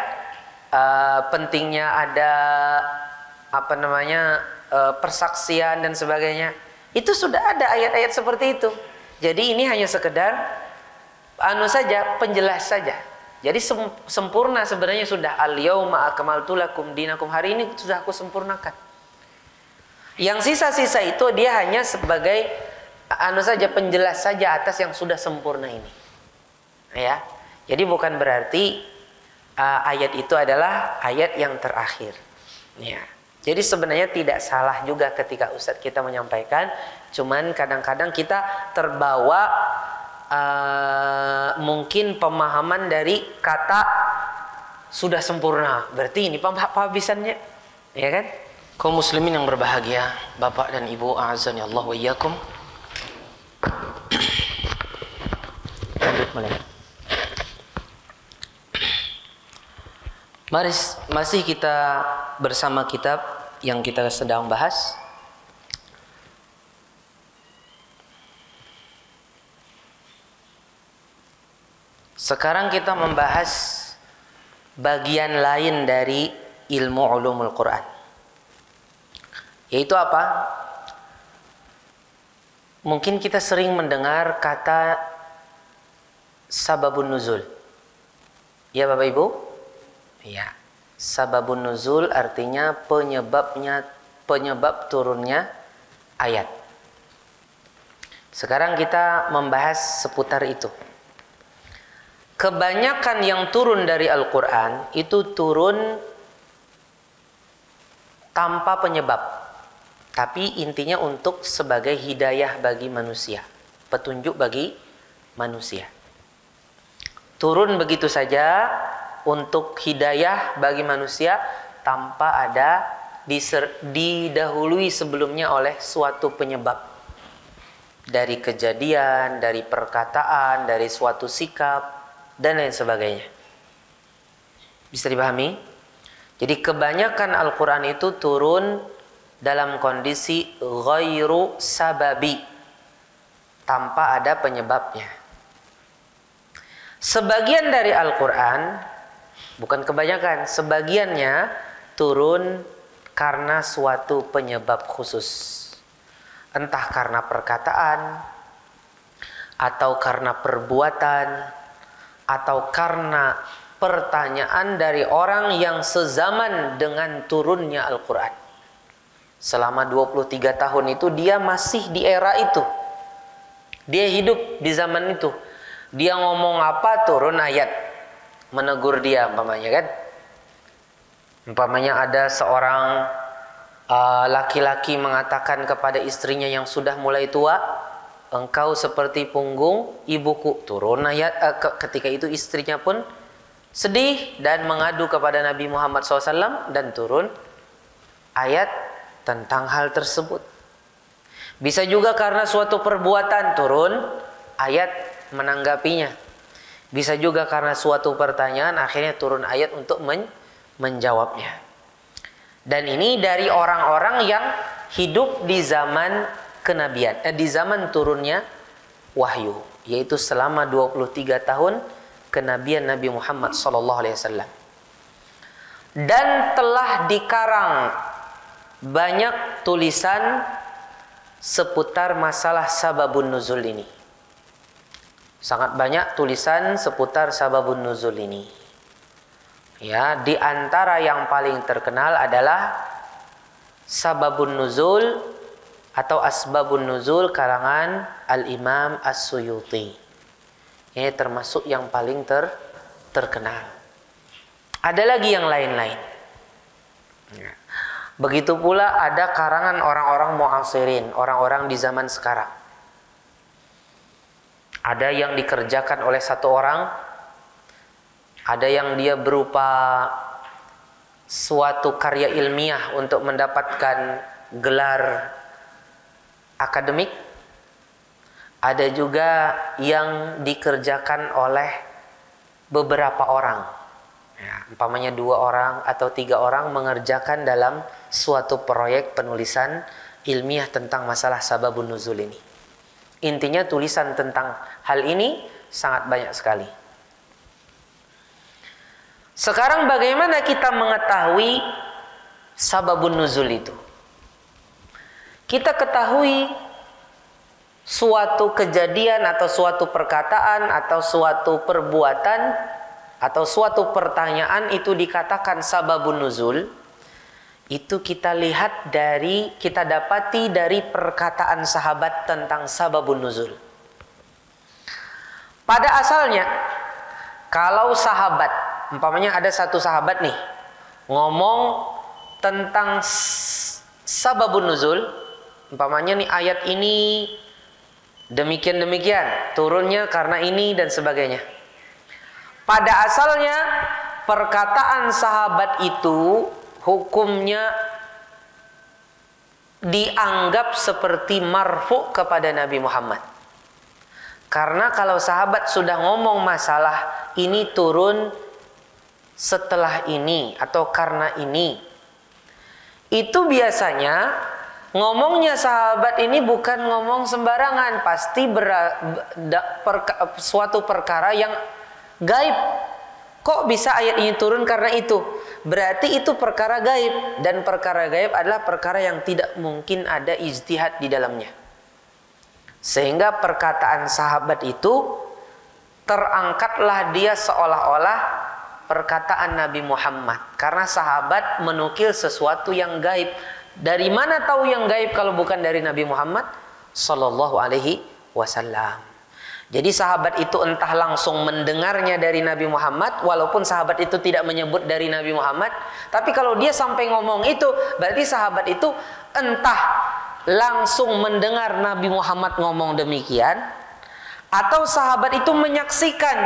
Pentingnya ada persaksian dan sebagainya. Itu sudah ada ayat-ayat seperti itu. Jadi ini hanya sekedar penjelas saja. Jadi sempurna sebenarnya sudah. Al-yauma akmaltu lakum dinakum, hari ini sudah aku sempurnakan. Yang sisa-sisa itu dia hanya sebagai penjelas saja atas yang sudah sempurna ini. Ya. Jadi bukan berarti ayat itu adalah ayat yang terakhir. Ya. Jadi sebenarnya tidak salah juga ketika Ustadz kita menyampaikan, cuman kadang-kadang kita terbawa mungkin pemahaman dari kata sudah sempurna. Berarti ini penghabisannya, ya kan? Kaum muslimin yang berbahagia, Bapak dan Ibu, a'azzani Allah wa iyyakum. Lanjut mulai. Mari masih kita bersama kitab yang kita sedang bahas. Sekarang kita membahas bagian lain dari ilmu ulumul Quran. Yaitu apa? Mungkin kita sering mendengar kata sababun nuzul. Ya Bapak Ibu? Ya. Sababun nuzul artinya penyebab turunnya ayat. Sekarang kita membahas seputar itu. Kebanyakan yang turun dari Al-Quran itu turun tanpa penyebab. Tapi intinya untuk sebagai hidayah bagi manusia, petunjuk bagi manusia. Turun begitu saja untuk hidayah bagi manusia tanpa ada didahului sebelumnya oleh suatu penyebab. Dari kejadian, dari perkataan, dari suatu sikap, dan lain sebagainya. Bisa dipahami? Jadi kebanyakan Al-Quran itu turun dalam kondisi ghairu sababi, tanpa ada penyebabnya. Sebagian dari Al-Quran, bukan kebanyakan, sebagiannya turun karena suatu penyebab khusus. Entah karena perkataan, atau karena perbuatan, atau karena pertanyaan dari orang yang sezaman dengan turunnya Al-Quran. Selama 23 tahun itu dia masih di era itu. Dia hidup di zaman itu. Dia ngomong apa turun ayat menegur dia umpamanya kan. Umpamanya ada seorang laki-laki mengatakan kepada istrinya yang sudah mulai tua, engkau seperti punggung ibuku. Turun ayat. Ketika itu istrinya pun sedih dan mengadu kepada Nabi Muhammad SAW dan turun ayat tentang hal tersebut. Bisa juga karena suatu perbuatan turun ayat menanggapinya. Bisa juga karena suatu pertanyaan akhirnya turun ayat untuk menjawabnya. Dan ini dari orang-orang yang hidup di zaman kenabian, di zaman turunnya wahyu, yaitu selama 23 tahun kenabian Nabi Muhammad sallallahu alaihi wasallam. Dan telah dikarang banyak tulisan seputar masalah sababun nuzul ini. Sangat banyak tulisan seputar sababun nuzul ini. Ya, di antara yang paling terkenal adalah sababun nuzul atau asbabun nuzul karangan Al-Imam As-Suyuti. Ini termasuk yang paling terkenal. Ada lagi yang lain-lain. Begitu pula ada karangan orang-orang mu'asirin, orang-orang di zaman sekarang. Ada yang dikerjakan oleh satu orang, ada yang dia berupa suatu karya ilmiah untuk mendapatkan gelar akademik. Ada juga yang dikerjakan oleh beberapa orang. Ya, umpamanya 2 orang atau 3 orang mengerjakan dalam suatu proyek penulisan ilmiah tentang masalah sababun nuzul ini. Intinya tulisan tentang hal ini sangat banyak sekali. Sekarang bagaimana kita mengetahui sababun nuzul itu? Kita ketahui suatu kejadian atau suatu perkataan atau suatu perbuatan atau suatu pertanyaan itu dikatakan sababun nuzul, itu kita dapati dari perkataan sahabat tentang sababun nuzul. Pada asalnya, kalau sahabat, umpamanya ada satu sahabat nih ngomong tentang sababun nuzul, umpamanya nih ayat ini demikian turunnya karena ini dan sebagainya. Pada asalnya perkataan sahabat itu hukumnya dianggap seperti marfu kepada Nabi Muhammad. Karena kalau sahabat sudah ngomong masalah ini turun setelah ini atau karena ini, itu biasanya ngomongnya sahabat ini bukan ngomong sembarangan, pasti suatu perkara yang gaib. Kok bisa ayat ini turun karena itu? Berarti itu perkara gaib, dan perkara gaib adalah perkara yang tidak mungkin ada ijtihad di dalamnya. Sehingga perkataan sahabat itu terangkatlah dia seolah-olah perkataan Nabi Muhammad, karena sahabat menukil sesuatu yang gaib. Dari mana tahu yang gaib kalau bukan dari Nabi Muhammad sallallahu alaihi wasallam? Jadi sahabat itu entah langsung mendengarnya dari Nabi Muhammad, walaupun sahabat itu tidak menyebut dari Nabi Muhammad, tapi kalau dia sampai ngomong itu, berarti sahabat itu entah langsung mendengar Nabi Muhammad ngomong demikian, atau sahabat itu menyaksikan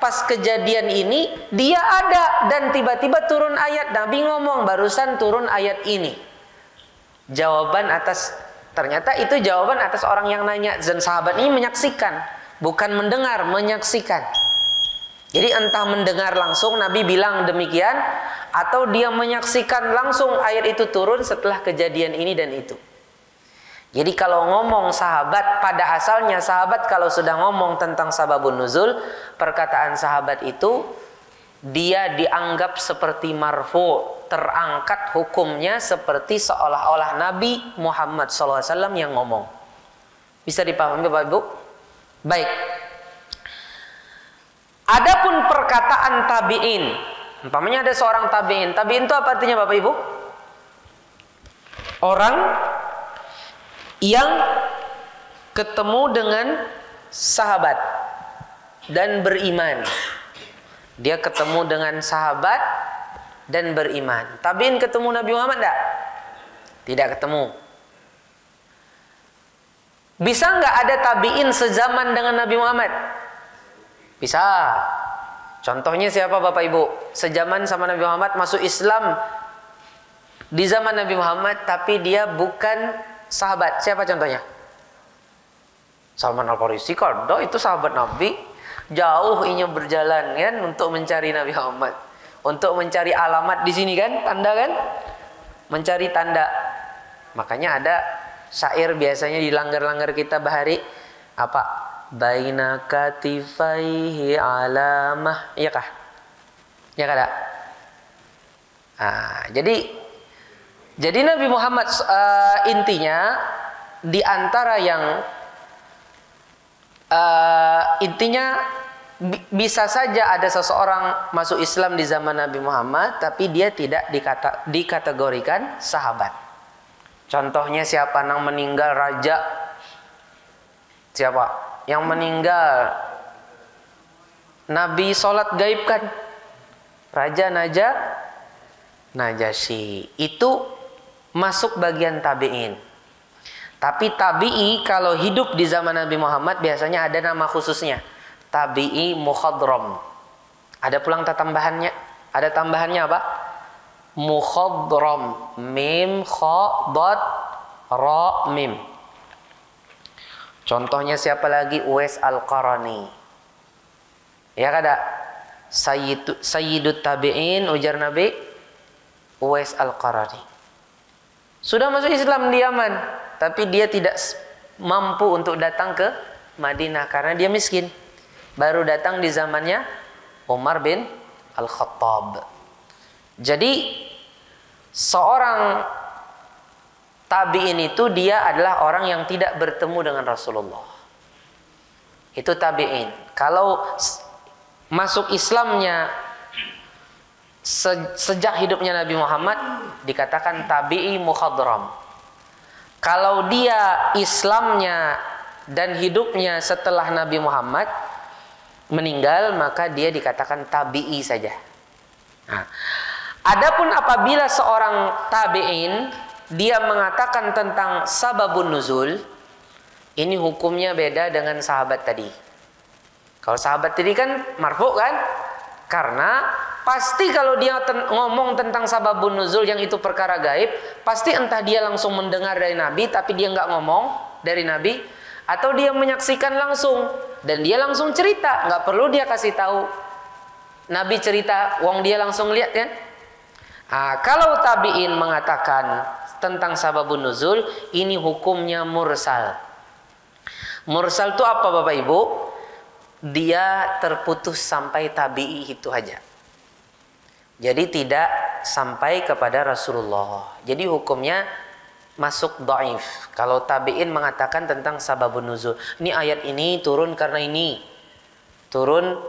pas kejadian ini dia ada dan tiba-tiba turun ayat, Nabi ngomong barusan turun ayat ini. Ternyata itu jawaban atas orang yang nanya, dan sahabat ini menyaksikan. Bukan mendengar, menyaksikan. Jadi entah mendengar langsung Nabi bilang demikian, atau dia menyaksikan langsung ayat itu turun setelah kejadian ini dan itu. Jadi kalau ngomong sahabat, pada asalnya sahabat kalau sudah ngomong tentang sababun nuzul, perkataan sahabat itu dia dianggap seperti marfu, terangkat hukumnya seperti seolah-olah Nabi Muhammad SAW yang ngomong. Bisa dipahami Bapak Ibu? Baik. Adapun perkataan tabi'in, umpamanya ada seorang tabi'in. Tabi'in itu apa artinya Bapak Ibu? Orang yang ketemu dengan sahabat dan beriman. Dia ketemu dengan sahabat dan beriman. Tabi'in ketemu Nabi Muhammad enggak? Tidak ketemu. Bisa nggak ada tabi'in sezaman dengan Nabi Muhammad? Bisa. Contohnya siapa Bapak Ibu? Sezaman sama Nabi Muhammad, masuk Islam di zaman Nabi Muhammad, tapi dia bukan sahabat. Siapa contohnya? Salman Al-Farisi. Kalau itu sahabat Nabi, jauh inya berjalan kan untuk mencari Nabi Muhammad, untuk mencari alamat di sini kan, tanda kan, mencari tanda. Makanya ada syair biasanya di langgar-langgar kita bahari apa? Baina katifaihi alamah, iya kah? Ya kada? Jadi Nabi Muhammad intinya di antara yang intinya bisa saja ada seseorang masuk Islam di zaman Nabi Muhammad tapi dia tidak dikategorikan sahabat. Contohnya siapa yang meninggal raja? Siapa? Yang meninggal Nabi sholat gaib kan? Raja Najasyi. Itu masuk bagian tabi'in. Tapi tabi'i kalau hidup di zaman Nabi Muhammad biasanya ada nama khususnya. Tabi'i mukhadram. Ada pulang tambahannya. Ada tambahannya apa? Mukhadram. Mim, kha, dad, ra, mim. Contohnya siapa lagi? Uwais Al-Qarani. Ya kada? Sayyidut tabi'in, ujar Nabi Uwais Al-Qarani. Sudah masuk Islam di Yaman, tapi dia tidak mampu untuk datang ke Madinah karena dia miskin. Baru datang di zamannya Umar bin Al-Khattab. Jadi seorang tabi'in itu dia adalah orang yang tidak bertemu dengan Rasulullah. Itu tabi'in. Kalau masuk Islamnya sejak hidupnya Nabi Muhammad dikatakan tabi'i mukhadram. Kalau dia Islamnya dan hidupnya setelah Nabi Muhammad meninggal, maka dia dikatakan tabi'i saja. Nah, adapun apabila seorang tabi'in dia mengatakan tentang sababun nuzul, ini hukumnya beda dengan sahabat tadi. Kalau sahabat tadi kan marfu kan? Karena pasti kalau dia ngomong tentang sababun nuzul yang itu perkara gaib, pasti entah dia langsung mendengar dari Nabi tapi dia nggak ngomong dari Nabi, atau dia menyaksikan langsung dan dia langsung cerita, nggak perlu dia kasih tahu Nabi cerita, wong dia langsung lihat kan? Kalau tabi'in mengatakan tentang sababun nuzul, ini hukumnya mursal. Mursal itu apa Bapak Ibu? Dia terputus sampai tabi'i itu aja. Jadi tidak sampai kepada Rasulullah. Jadi hukumnya masuk dhaif. Kalau tabi'in mengatakan tentang sababun nuzul, ini ayat ini turun karena ini, turun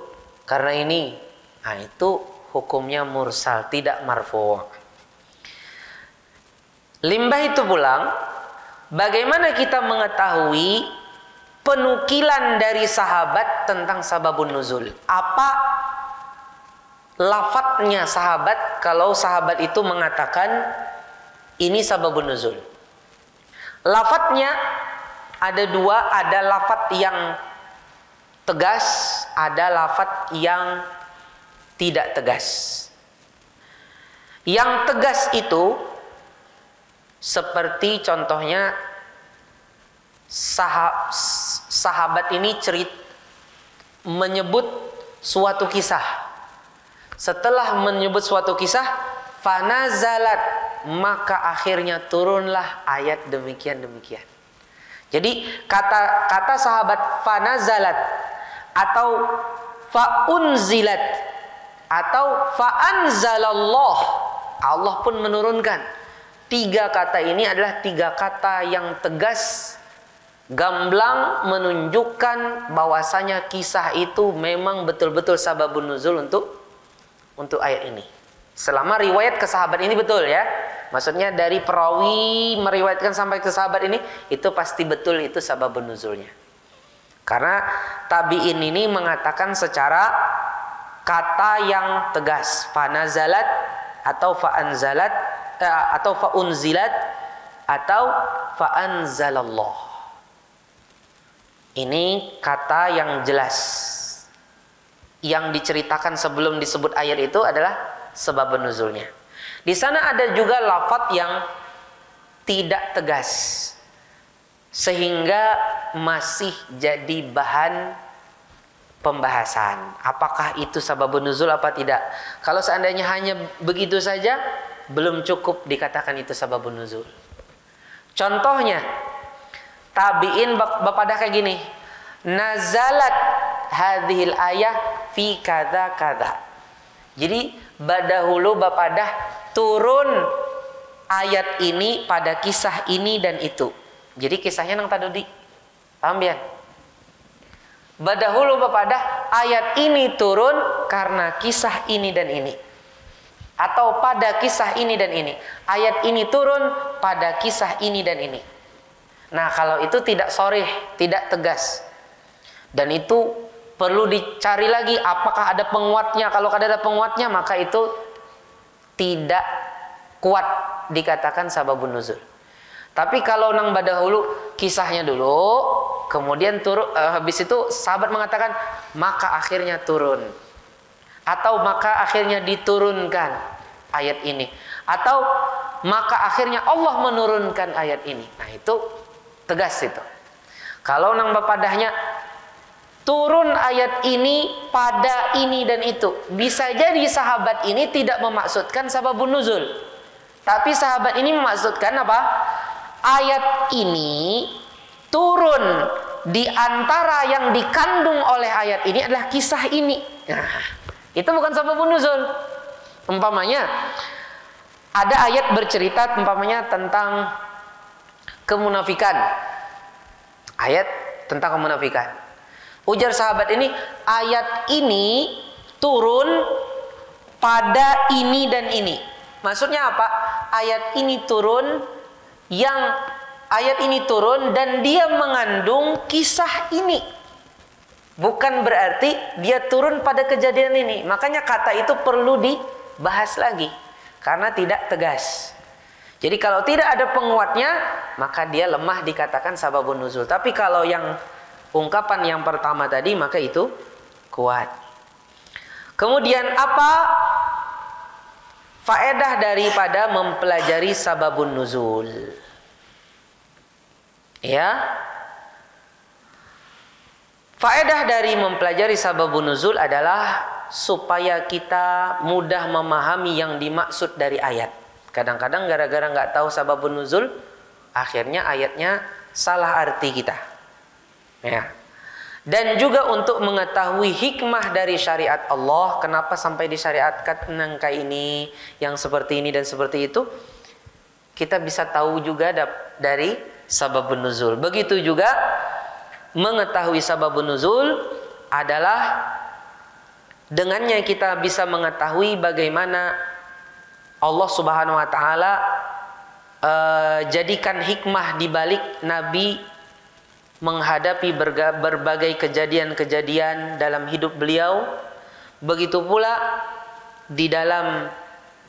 karena ini, nah itu hukumnya mursal, tidak marfu'. Limbah itu pulang, bagaimana kita mengetahui penukilan dari sahabat tentang sababun nuzul? Apa lafadznya sahabat kalau sahabat itu mengatakan ini sababun nuzul? Lafadznya ada dua, ada lafadz yang tegas, ada lafadz yang tidak tegas. Yang tegas itu seperti contohnya sahabat ini menyebut suatu kisah. Setelah menyebut suatu kisah, fanazalat, maka akhirnya turunlah ayat demikian-demikian. Jadi kata sahabat fanazalat atau faunzilat atau faanzalallah, Allah pun menurunkan. Tiga kata ini adalah tiga kata yang tegas, gamblang, menunjukkan bahwasanya kisah itu memang betul-betul sababun nuzul untuk ayat ini. Selama riwayat ke sahabat ini betul ya. Maksudnya dari perawi meriwayatkan sampai ke sahabat ini, itu pasti betul itu sababun nuzulnya. Karena tabi'in ini mengatakan secara kata yang tegas, fanazalat atau faanzalat atau faunzilat atau faanzalallah. Ini kata yang jelas. Yang diceritakan sebelum disebut ayat itu adalah sebab nuzulnya. Di sana ada juga lafadz yang tidak tegas, sehingga masih jadi bahan pembahasan. Apakah itu sababun nuzul apa tidak? Kalau seandainya hanya begitu saja, belum cukup dikatakan itu sababun nuzul. Contohnya, tabi'in bepadah kayak gini. Nazalat hadhil ayah fi kadza kadza. Jadi badahulu bepadah turun ayat ini pada kisah ini dan itu. Jadi kisahnya nang tadi. Paham ya? Badahulu bepadah ayat ini turun karena kisah ini dan ini. Atau pada kisah ini dan ini. Ayat ini turun pada kisah ini dan ini. Nah, kalau itu tidak sharih, tidak tegas. Dan itu perlu dicari lagi apakah ada penguatnya. Kalau ada penguatnya maka itu tidak kuat dikatakan sababun nuzul. Tapi kalau nang badahulu kisahnya dulu, kemudian turun, habis itu sahabat mengatakan maka akhirnya turun, atau maka akhirnya diturunkan ayat ini, atau maka akhirnya Allah menurunkan ayat ini. Nah itu tegas itu. Kalau nang bapadahnya turun ayat ini pada ini dan itu, bisa jadi sahabat ini tidak memaksudkan sababun nuzul, tapi sahabat ini memaksudkan apa? Ayat ini turun di antara yang dikandung oleh ayat ini adalah kisah ini. Nah, itu bukan sababun nuzul. Umpamanya ada ayat bercerita umpamanya tentang kemunafikan. Ayat tentang kemunafikan. Ujar sahabat ini, ayat ini turun pada ini dan ini. Maksudnya apa? Ayat ini turun dan dia mengandung kisah ini. Bukan berarti dia turun pada kejadian ini. Makanya kata itu perlu dibahas lagi karena tidak tegas. Jadi kalau tidak ada penguatnya, maka dia lemah dikatakan sababun nuzul. Tapi kalau yang ungkapan yang pertama tadi, maka itu kuat. Kemudian apa faedah daripada mempelajari sababun nuzul? Ya, faedah dari mempelajari sababun nuzul adalah supaya kita mudah memahami yang dimaksud dari ayat. Kadang-kadang gara-gara nggak tahu sababun nuzul, akhirnya ayatnya salah arti kita. Ya. Dan juga untuk mengetahui hikmah dari syariat Allah, kenapa sampai disyariatkan nangka ini, yang seperti ini dan seperti itu, kita bisa tahu juga dari sababun nuzul. Begitu juga mengetahui sababun nuzul adalah dengannya kita bisa mengetahui bagaimana Allah Subhanahu wa taala jadikan hikmah di balik Nabi menghadapi berbagai kejadian-kejadian dalam hidup beliau. Begitu pula di dalam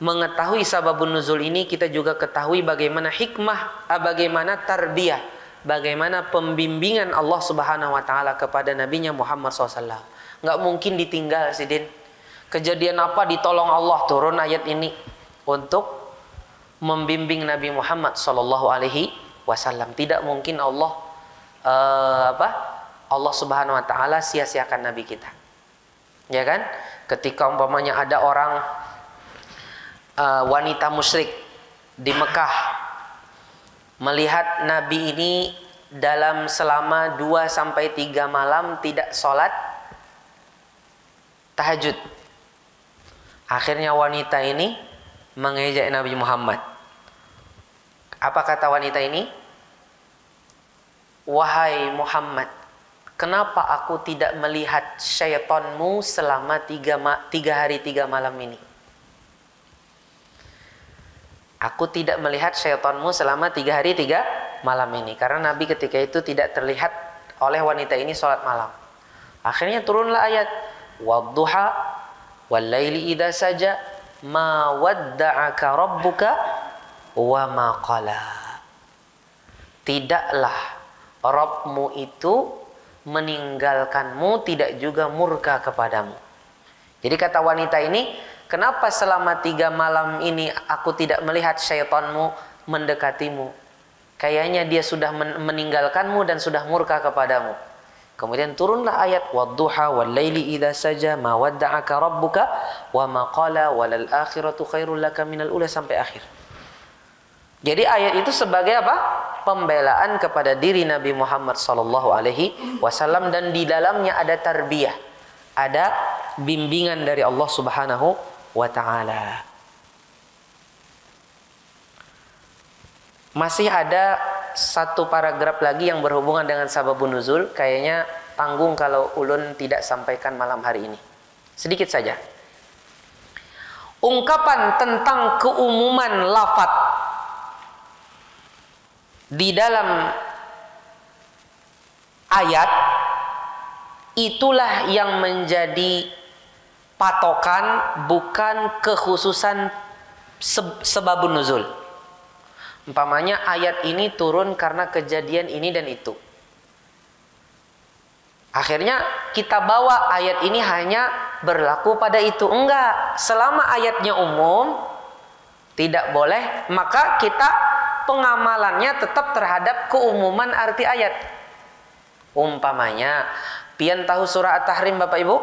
mengetahui sababun nuzul ini kita juga ketahui bagaimana hikmah, bagaimana tarbiyah, bagaimana pembimbingan Allah Subhanahu wa taala kepada nabinya Muhammad SAW. Nggak mungkin ditinggal sih Din. Kejadian apa ditolong Allah turun ayat ini untuk membimbing Nabi Muhammad SAW. Tidak mungkin Allah Allah Subhanahu wa taala sia-siakan nabi kita. Ya kan? Ketika umpamanya ada orang wanita musyrik di Mekah melihat Nabi ini dalam selama 2-3 malam tidak sholat tahajud. Akhirnya wanita ini mengejek Nabi Muhammad. Apa kata wanita ini? Wahai Muhammad, kenapa aku tidak melihat syaitanmu selama 3 hari 3 malam ini? Aku tidak melihat syaitanmu selama 3 hari 3 malam ini. Karena Nabi ketika itu tidak terlihat oleh wanita ini sholat malam. Akhirnya turunlah ayat wadduha wal laili idza saja ma wadda'aka rabbuka wa ma qala. Tidaklah Rabbmu itu meninggalkanmu, tidak juga murka kepadamu. Jadi kata wanita ini, kenapa selama 3 malam ini aku tidak melihat syaitanmu mendekatimu? Kayaknya dia sudah meninggalkanmu dan sudah murka kepadamu. Kemudian turunlah ayat wadduha wal laili idza saja ma wadda'aka rabbuka wa ma qala walal akhiratu khairul laka minal ula sampai akhir. Jadi ayat itu sebagai apa? pembelaan kepada diri Nabi Muhammad sallallahu alaihi wasallam, dan di dalamnya ada tarbiyah, ada bimbingan dari Allah Subhanahu wa taala. Masih ada satu paragraf lagi yang berhubungan dengan sababun nuzul, kayaknya tanggung kalau ulun tidak sampaikan malam hari ini. Sedikit saja. Ungkapan tentang keumuman lafaz di dalam ayat itulah yang menjadi patokan, bukan kekhususan sebabun nuzul. Umpamanya ayat ini turun karena kejadian ini dan itu, akhirnya kita bawa ayat ini hanya berlaku pada itu. Enggak, selama ayatnya umum tidak boleh, maka kita pengamalannya tetap terhadap keumuman arti ayat. Umpamanya, pian tahu surah At-Tahrim Bapak Ibu?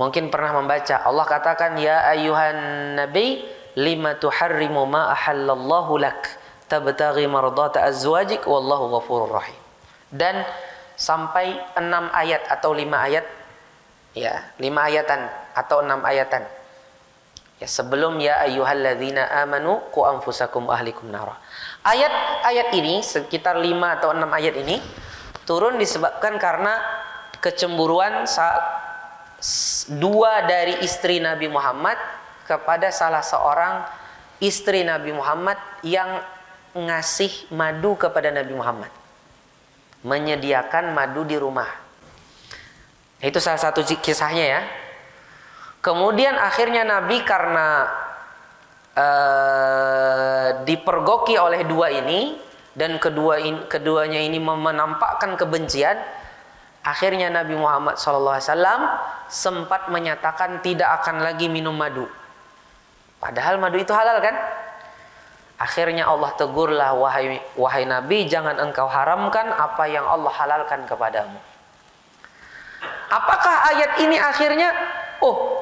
Mungkin pernah membaca, Allah katakan, ya ayyuhan nabi lima tuharrimu ma ahallallahu lak tabtaghi mardata azwajik wallahu ghafurur rahim. Dan sampai 6 ayat atau 5 ayat, ya 5 ayatan atau 6 ayatan, ya sebelum ya ayyuhalladzina amanu qu anfusakum ahlikum nara. Ayat-ayat ini sekitar 5 atau 6 ayat ini turun disebabkan karena kecemburuan dua dari istri Nabi Muhammad kepada salah seorang istri Nabi Muhammad yang ngasih madu kepada Nabi Muhammad, menyediakan madu di rumah. Itu salah satu kisahnya ya. Kemudian akhirnya Nabi karena dipergoki oleh dua ini, dan keduanya ini menampakkan kebencian, akhirnya Nabi Muhammad SAW sempat menyatakan tidak akan lagi minum madu. Padahal madu itu halal kan? Akhirnya Allah tegurlah, wahai Nabi, jangan engkau haramkan apa yang Allah halalkan kepadamu. Apakah ayat ini akhirnya,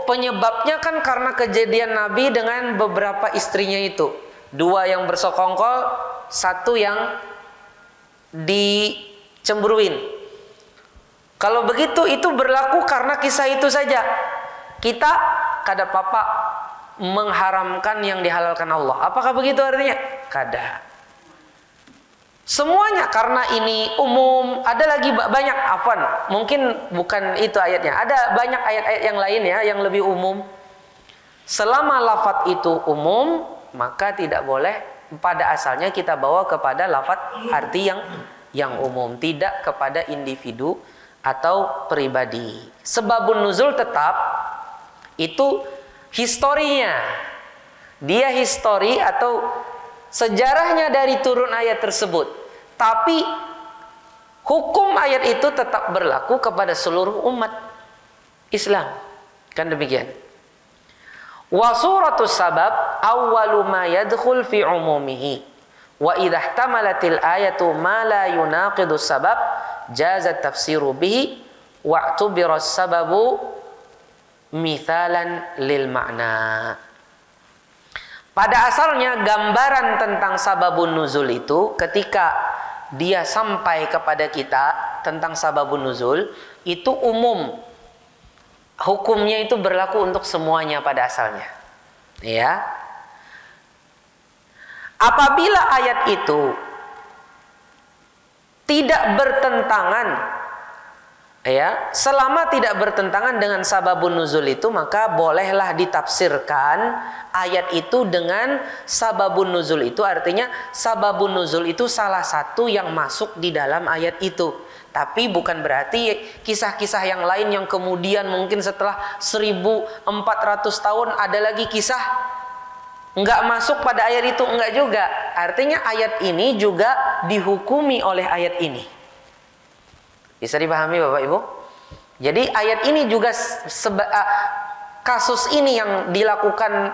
penyebabnya kan karena kejadian Nabi dengan beberapa istrinya itu. 2 yang bersekongkol, 1 yang dicemburuin. Kalau begitu itu berlaku karena kisah itu saja. Kita kada papa mengharamkan yang dihalalkan Allah. Apakah begitu artinya? Kada. Semuanya karena ini umum. Ada lagi banyak, afwan, mungkin bukan itu ayatnya. Ada banyak ayat-ayat yang lain ya yang lebih umum. Selama lafaz itu umum, maka tidak boleh pada asalnya kita bawa kepada lafaz arti yang umum, tidak kepada individu atau pribadi. Sebabun nuzul tetap itu historinya, dia histori atau sejarahnya dari turun ayat tersebut, tapi hukum ayat itu tetap berlaku kepada seluruh umat Islam, kan demikian. Wa suratus sabab awwalu ma yadkhul fi umumihi wa idza ihtamalatil ayatu ma la yunaqidu sabab jaza tafsiru bihi wa tubira sababu mithalan lil makna. Pada asalnya gambaran tentang sababun nuzul itu ketika dia sampai kepada kita tentang sababun nuzul itu umum. Hukumnya itu berlaku untuk semuanya pada asalnya. Ya. Apabila ayat itu tidak bertentangan, ya, selama tidak bertentangan dengan sababun nuzul itu, maka bolehlah ditafsirkan ayat itu dengan sababun nuzul itu. Artinya sababun nuzul itu salah satu yang masuk di dalam ayat itu. Tapi bukan berarti kisah-kisah yang lain yang kemudian mungkin setelah 1400 tahun ada lagi kisah enggak masuk pada ayat itu, enggak juga. Artinya ayat ini juga dihukumi oleh ayat ini. Bisa dipahami Bapak Ibu? Jadi ayat ini juga kasus ini yang dilakukan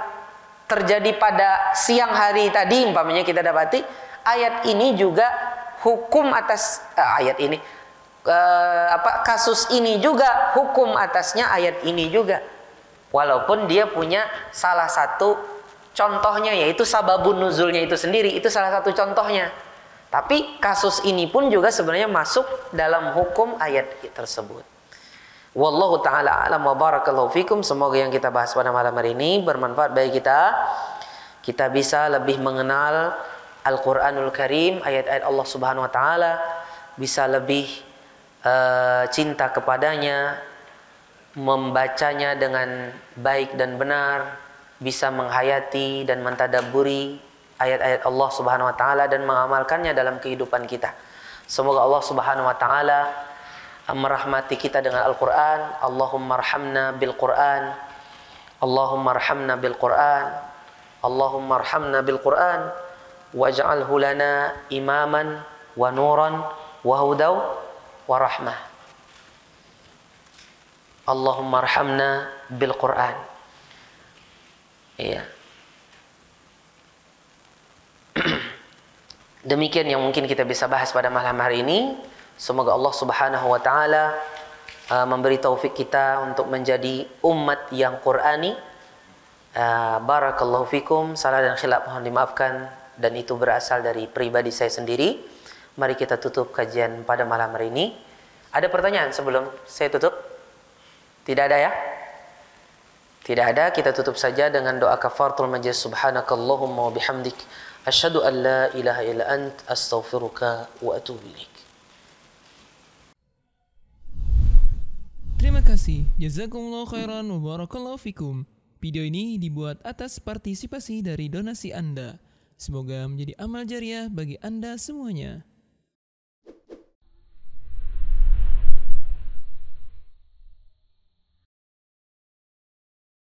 terjadi pada siang hari tadi, umpamanya kita dapati ayat ini juga hukum atas ayat ini, kasus ini juga hukum atasnya ayat ini juga, walaupun dia punya salah satu contohnya, yaitu sababun nuzulnya itu sendiri, itu salah satu contohnya. Tapi kasus ini pun juga sebenarnya masuk dalam hukum ayat tersebut. Wallahu ta'ala a'lam wa barakallahu fikum. Semoga yang kita bahas pada malam hari ini bermanfaat bagi kita. Kita bisa lebih mengenal Al-Quranul Karim, ayat-ayat Allah Subhanahu wa ta'ala. Bisa lebih cinta kepadanya, membacanya dengan baik dan benar, bisa menghayati dan mentadabburi ayat-ayat Allah Subhanahu wa taala dan mengamalkannya dalam kehidupan kita. Semoga Allah Subhanahu wa taala merahmati kita dengan Al-Qur'an. Allahumma arhamna bil Qur'an. Allahumma arhamna bil Qur'an. Allahumma arhamna bil Qur'an waj'alhu lana imaman wa nuran wa hudaw wa rahmah. Allahumma arhamna bil Qur'an. Iya. Demikian yang mungkin kita bisa bahas pada malam hari ini. Semoga Allah Subhanahu wa taala memberi taufik kita untuk menjadi umat yang Qur'ani. Barakallahu fikum. Salah dan khilaf mohon dimaafkan, dan itu berasal dari pribadi saya sendiri. Mari kita tutup kajian pada malam hari ini. Ada pertanyaan sebelum saya tutup? Tidak ada ya? Tidak ada. Kita tutup saja dengan doa kafaratul majlis. Subhanakallahumma wa bihamdik, asyhadu an la ilaha illa ant, astaghfiruka wa atubu ilaik. Terima kasih. Jazakumullah khairan wa barakallahu fikum. Video ini dibuat atas partisipasi dari donasi Anda. Semoga menjadi amal jariah bagi Anda semuanya.